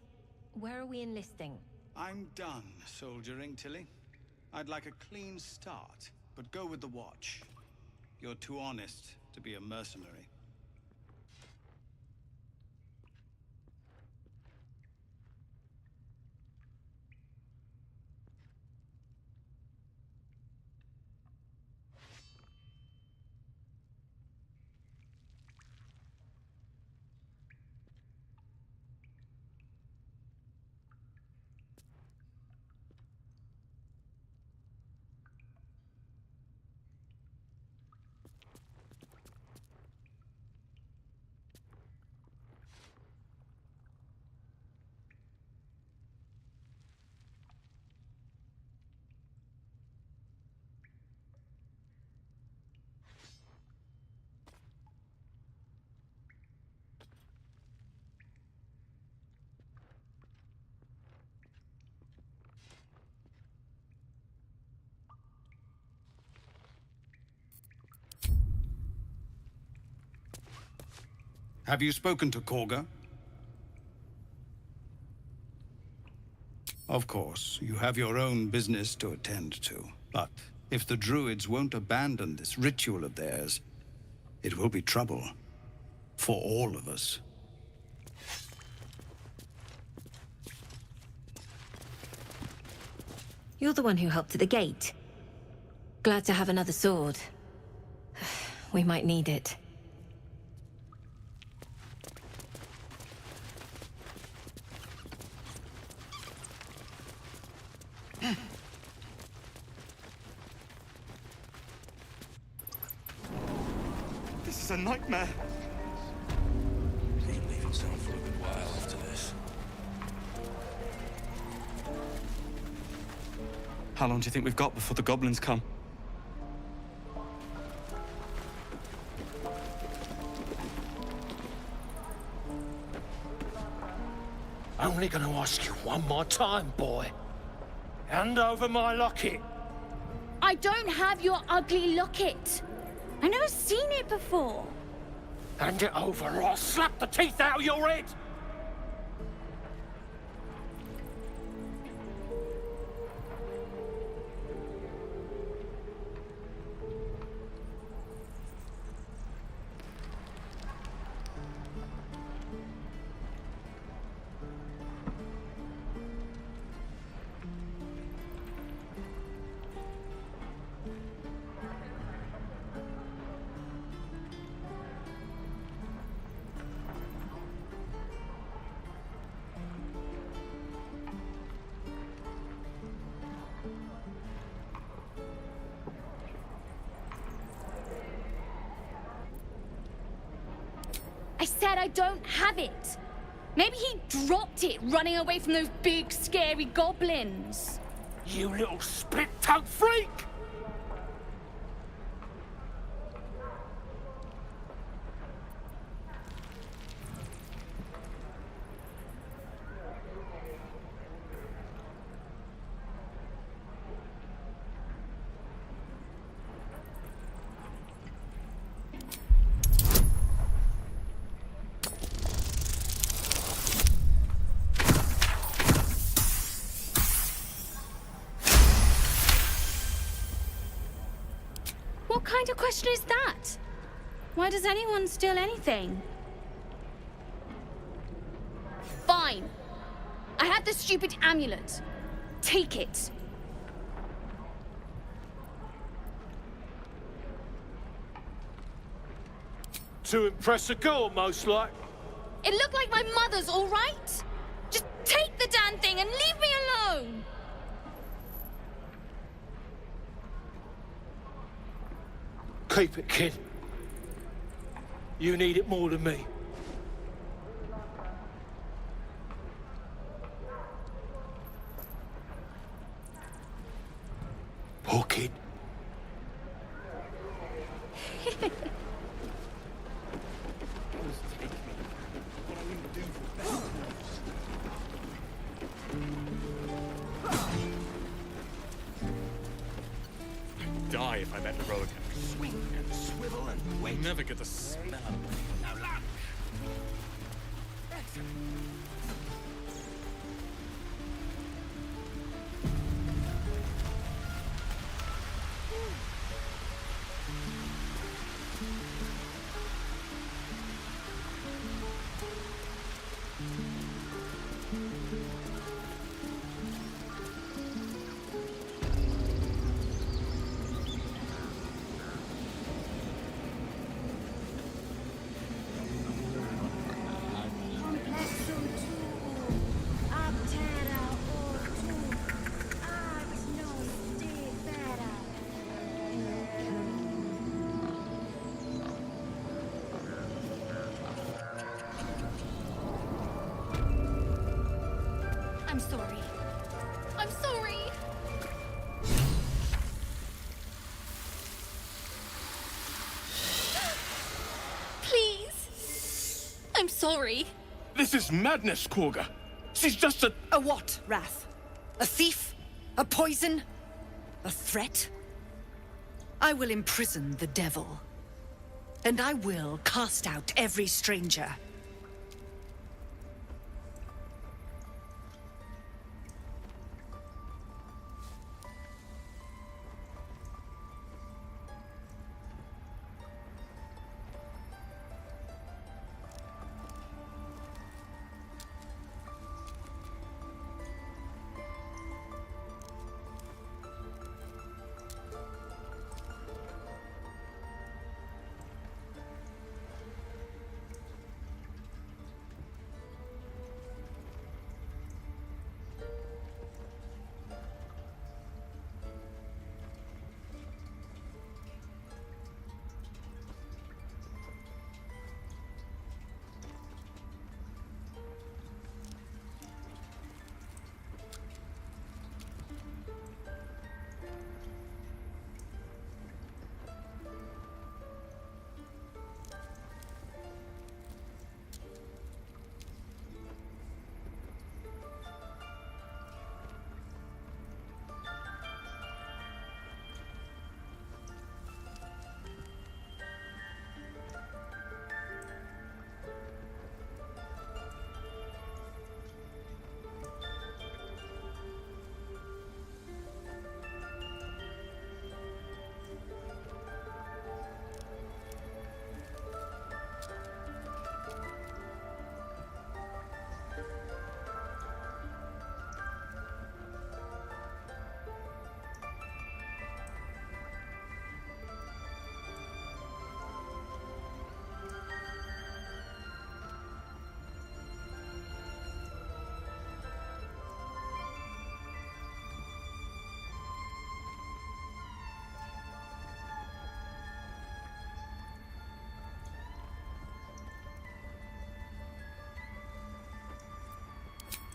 where are we enlisting? I'm done soldiering, Tilly. I'd like a clean start, but go with the Watch. You're too honest to be a mercenary. Have you spoken to Korga? Of course, you have your own business to attend to. But if the Druids won't abandon this ritual of theirs, it will be trouble. For all of us. You're the one who helped at the gate. Glad to have another sword. We might need it. This is a nightmare. Ain't leaving town for a good while after this. How long do you think we've got before the goblins come? Only gonna ask you one more time, boy. Hand over my locket. I don't have your ugly locket. I've never seen it before. Hand it over or I'll slap the teeth out of your head. said I don't have it. Maybe he dropped it running away from those big, scary goblins. You little split-tongued freak! What kind of question is that? Why does anyone steal anything? Fine. I have the stupid amulet. Take it. To impress a girl, most like. It looked like my mother's, all right? Just take the damn thing and leave me alone! Keep it, kid. You need it more than me. Poor kid. Die if I met the road again. Swing and swivel and wait. Never get the smell of it. Now, lad. Excellent. I'm sorry. I'm sorry! Please! I'm sorry. This is madness, Korga. She's just a... A what, Wrath? A thief? A poison? A threat? I will imprison the devil. And I will cast out every stranger.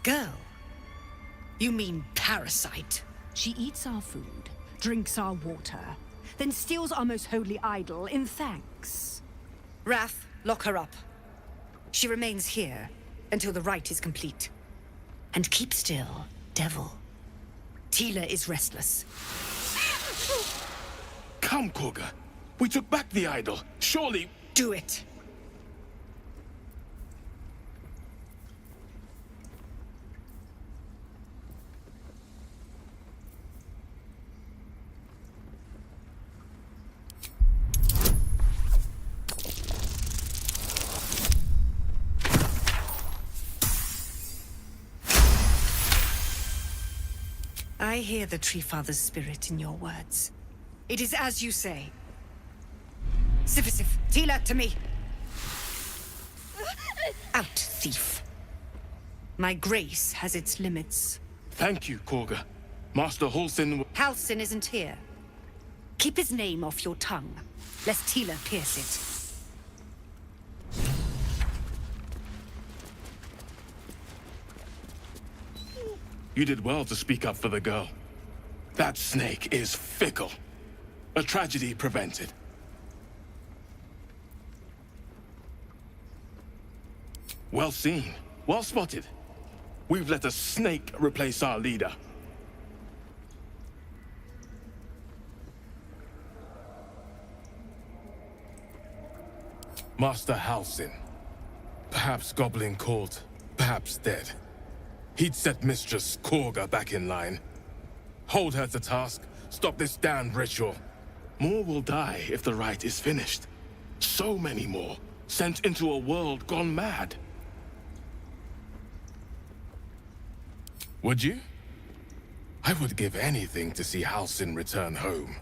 Girl? You mean parasite? She eats our food, drinks our water, then steals our most holy idol in thanks. Wrath, lock her up. She remains here until the rite is complete. And keep still, devil. Tila is restless. Come, Korga. We took back the idol. Surely... Do it. I hear the Tree Father's spirit in your words. It is as you say. Sifisif, Tila, to me! Out, thief. My grace has its limits. Thank you, Korga. Master Halsin... Halsin isn't here. Keep his name off your tongue, lest Tila pierce it. You did well to speak up for the girl. That snake is fickle. A tragedy prevented. Well seen. Well spotted. We've let a snake replace our leader. Master Halsin. Perhaps goblin caught, perhaps dead. He'd set Mistress Korga back in line. Hold her to task, stop this damned ritual. More will die if the rite is finished. So many more, sent into a world gone mad. Would you? I would give anything to see Halsin return home.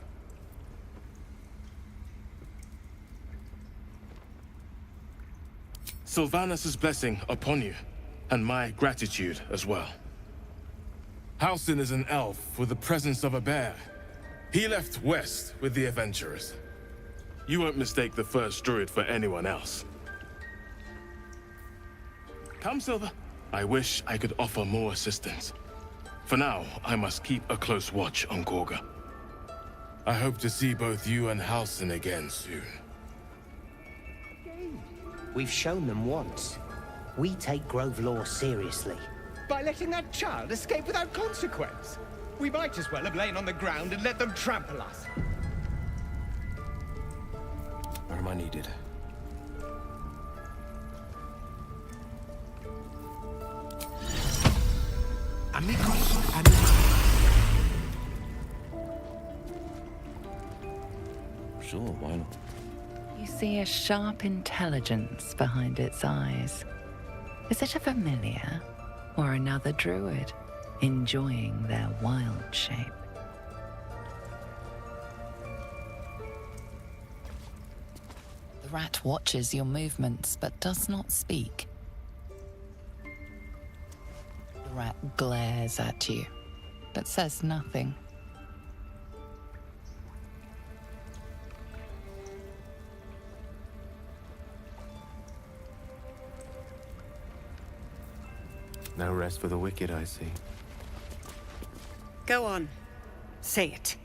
Sylvanus' blessing upon you, and my gratitude as well. Halsin is an elf with the presence of a bear. He left west with the adventurers. You won't mistake the first druid for anyone else. Come, Silver. I wish I could offer more assistance. For now, I must keep a close watch on Korga. I hope to see both you and Halsin again soon. We've shown them once. We take Grove law seriously. By letting that child escape without consequence. We might as well have lain on the ground and let them trample us. Where am I needed? Amigos, amigos. Sure, why not? You see a sharp intelligence behind its eyes. Is it a familiar or another druid enjoying their wild shape? The rat watches your movements but does not speak. The rat glares at you but says nothing. No rest for the wicked, I see. Go on. Say it.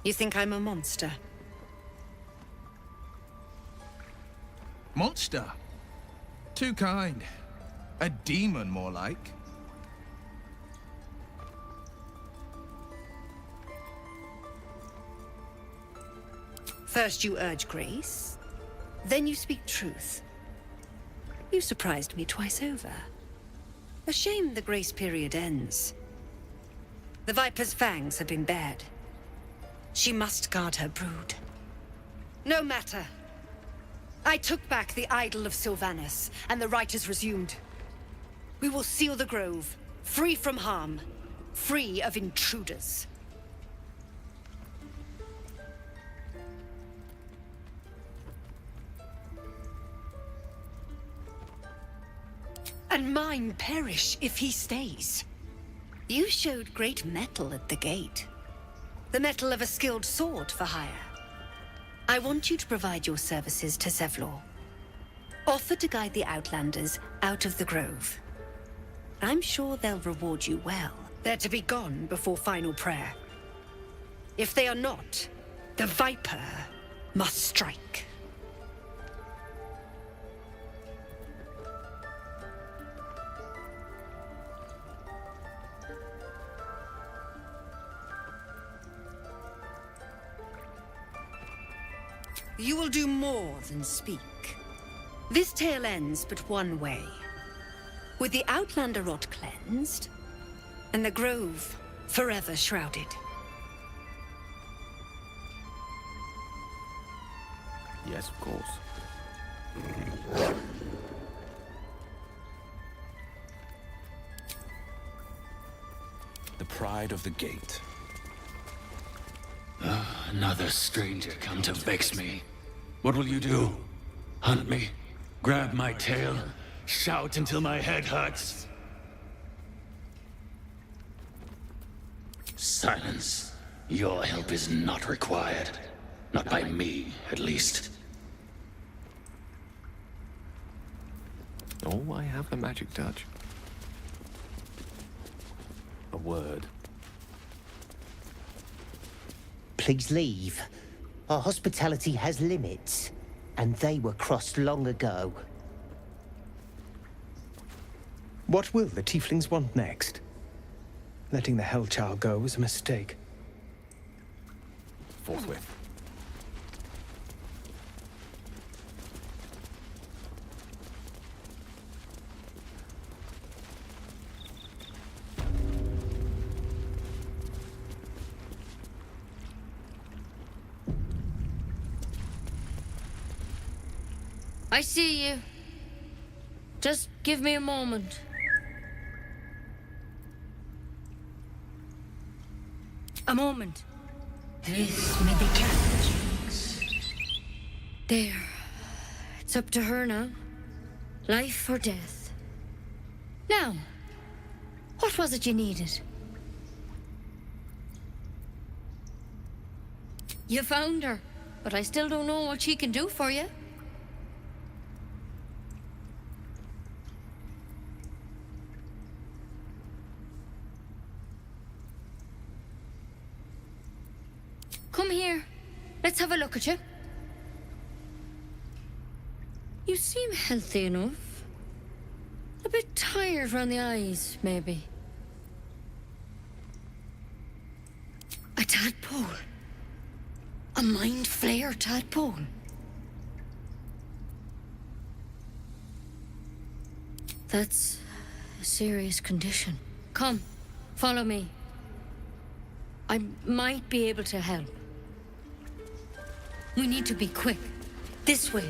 You think I'm a monster? Monster? Too kind. A demon, more like. First you urge grace, then you speak truth. You surprised me twice over. A shame the grace period ends. The Viper's fangs have been bared. She must guard her brood. No matter. I took back the idol of Sylvanus, and the rite is resumed. We will seal the grove, free from harm, free of intruders. And mine perish if he stays. You showed great mettle at the gate. The mettle of a skilled sword for hire. I want you to provide your services to Zevlor. Offer to guide the Outlanders out of the grove. I'm sure they'll reward you well. They're to be gone before final prayer. If they are not, the Viper must strike. You will do more than speak. This tale ends but one way. With the Outlander rot cleansed, and the Grove forever shrouded. Yes, of course. The pride of the gate. Another stranger come to vex me. What will you do? Hunt me? Grab my tail? Shout until my head hurts? Silence. Your help is not required. Not by me, at least. Oh, I have the magic touch. A word. Please leave. Our hospitality has limits, and they were crossed long ago. What will the tieflings want next? Letting the Hellchild go was a mistake. Forthwith. I see you. Just give me a moment. A moment. This may be challenging. There. It's up to her now. Life or death. Now, what was it you needed? You found her, but I still don't know what she can do for you. Come here. Let's have a look at you. You seem healthy enough. A bit tired around the eyes, maybe. A tadpole. A mind flayer tadpole. That's a serious condition. Come, follow me. I might be able to help. We need to be quick. This way.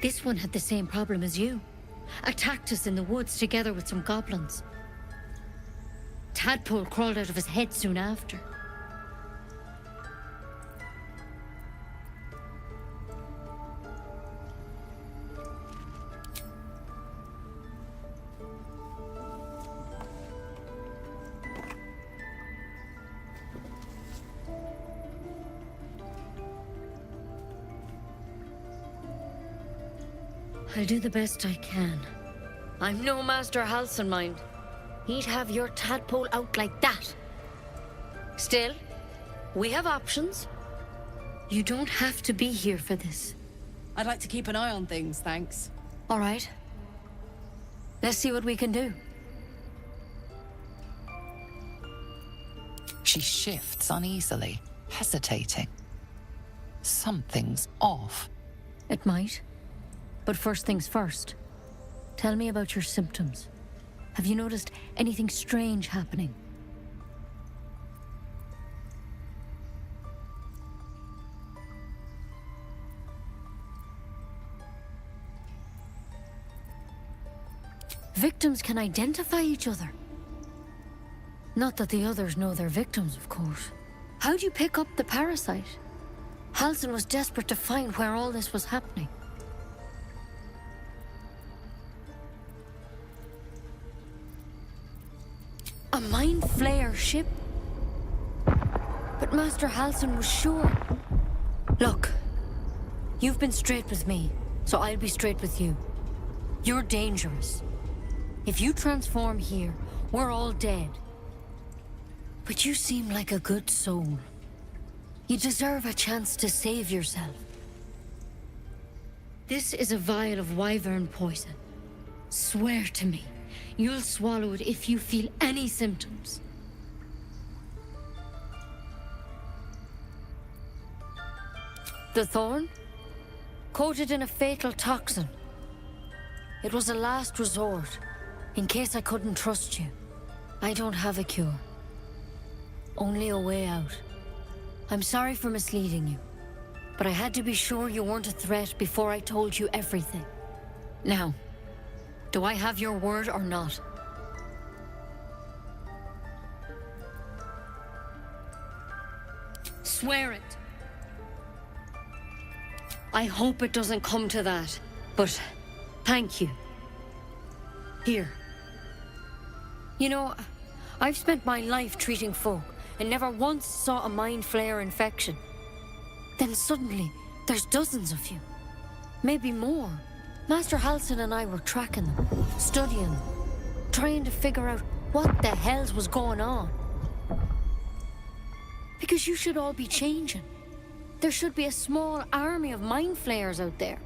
This one had the same problem as you. Attacked us in the woods together with some goblins. Tadpole crawled out of his head soon after. I'll do the best I can. I'm no Master Halcyon mind. He'd have your tadpole out like that. Still, we have options. You don't have to be here for this. I'd like to keep an eye on things, thanks. All right. Let's see what we can do. She shifts uneasily, hesitating. Something's off. It might. But first things first. Tell me about your symptoms. Have you noticed anything strange happening? Victims can identify each other. Not that the others know they're victims, of course. How'd you pick up the parasite? Halcyon was desperate to find where all this was happening. Mind Flayer ship? But Master Halsin was sure. Look, you've been straight with me, so I'll be straight with you. You're dangerous. If you transform here, we're all dead. But you seem like a good soul. You deserve a chance to save yourself. This is a vial of wyvern poison. Swear to me, you'll swallow it if you feel any symptoms. The thorn? Coated in a fatal toxin. It was a last resort, in case I couldn't trust you. I don't have a cure. Only a way out. I'm sorry for misleading you, but I had to be sure you weren't a threat before I told you everything. Now, do I have your word or not? Swear it. I hope it doesn't come to that, but thank you. Here. You know, I've spent my life treating folk and never once saw a Mind Flayer infection. Then suddenly, there's dozens of you. Maybe more. Master Halsin and I were tracking them, studying them, trying to figure out what the hells was going on. Because you should all be changing. There should be a small army of Mind Flayers out there.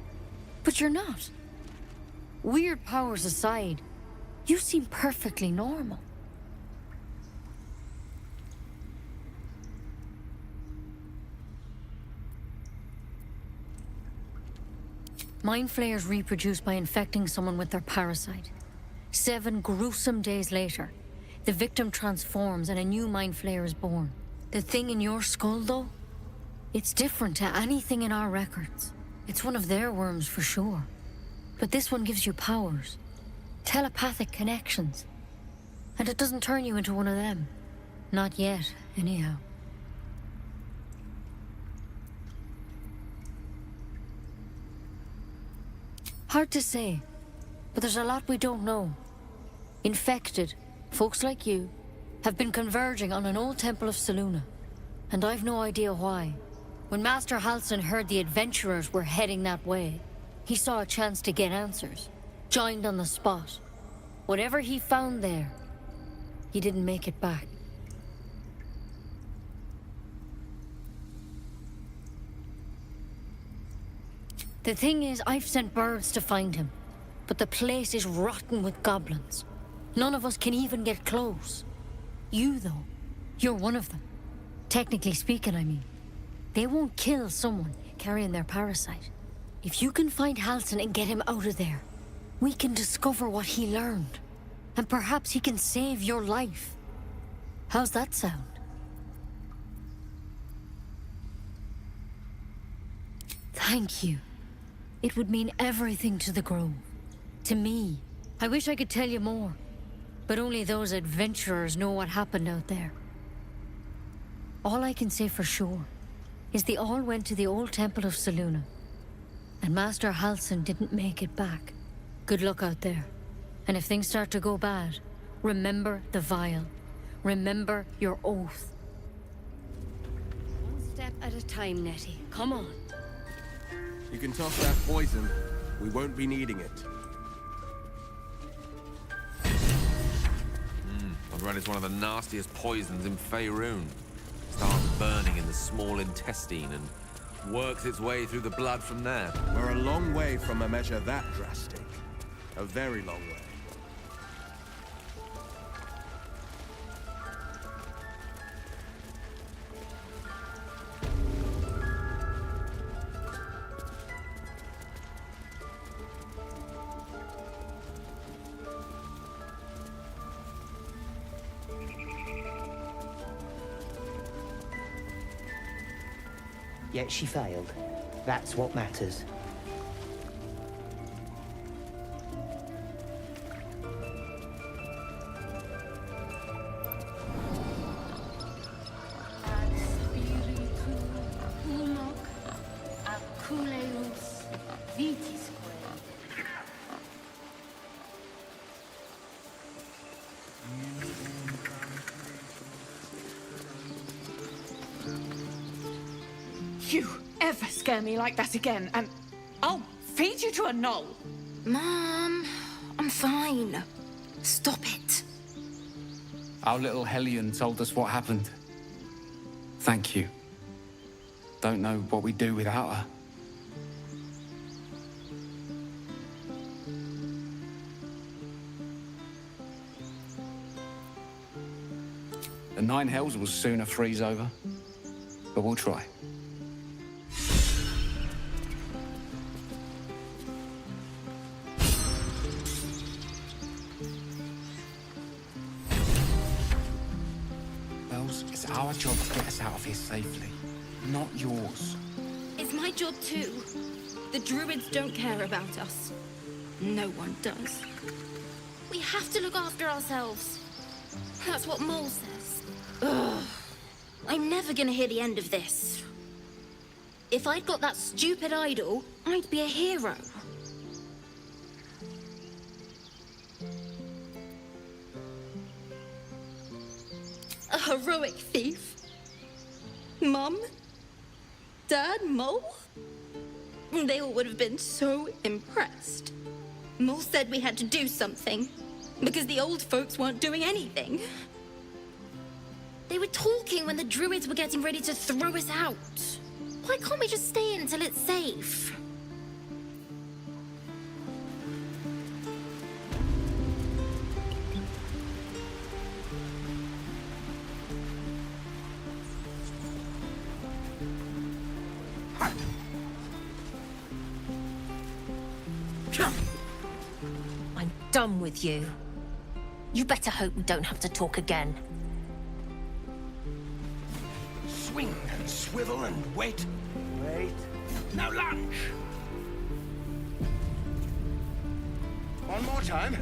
But you're not. Weird powers aside, you seem perfectly normal. Mind Flayers reproduce by infecting someone with their parasite. 7 gruesome days later, the victim transforms and a new Mind Flayer is born. The thing in your skull, though? It's different to anything in our records. It's one of their worms for sure. But this one gives you powers. Telepathic connections. And it doesn't turn you into one of them. Not yet, anyhow. Hard to say, but there's a lot we don't know. Infected, folks like you, have been converging on an old temple of Selûne, and I've no idea why. When Master Halsin heard the adventurers were heading that way, he saw a chance to get answers, joined on the spot. Whatever he found there, he didn't make it back. The thing is, I've sent birds to find him, but the place is rotten with goblins. None of us can even get close. You, though, you're one of them. Technically speaking, I mean. They won't kill someone carrying their parasite. If you can find Halsin and get him out of there, we can discover what he learned. And perhaps he can save your life. How's that sound? Thank you. It would mean everything to the Grove. To me. I wish I could tell you more. But only those adventurers know what happened out there. All I can say for sure is they all went to the old temple of Selûne. And Master Halsin didn't make it back. Good luck out there. And if things start to go bad, remember the vial. Remember your oath. One step at a time, Nettie. Come on. You can toss that poison. We won't be needing it. I've read it's one of the nastiest poisons in Faerun. Starts burning in the small intestine and works its way through the blood from there. We're a long way from a measure that drastic. A very long way. Yet she failed. That's what matters. ever scare me like that again, and I'll feed you to a knoll. Mom, I'm fine. Stop it. Our little Hellion told us what happened. Thank you. Don't know what we'd do without her. The Nine Hells will sooner freeze over, but we'll try. Bells, it's our job to get us out of here safely, not yours. It's my job too. The druids don't care about us. No one does. We have to look after ourselves. That's what Mole says. Ugh. I'm never gonna hear the end of this. If I'd got that stupid idol, I'd be a hero. A heroic thief? Mum? Dad? Mole? They all would have been so impressed. Mole said we had to do something, because the old folks weren't doing anything. They were talking when the druids were getting ready to throw us out. Why can't we just stay in until it's safe? I'm done with you. You better hope we don't have to talk again. Swing and swivel and wait. Wait. Now lunge. One more time.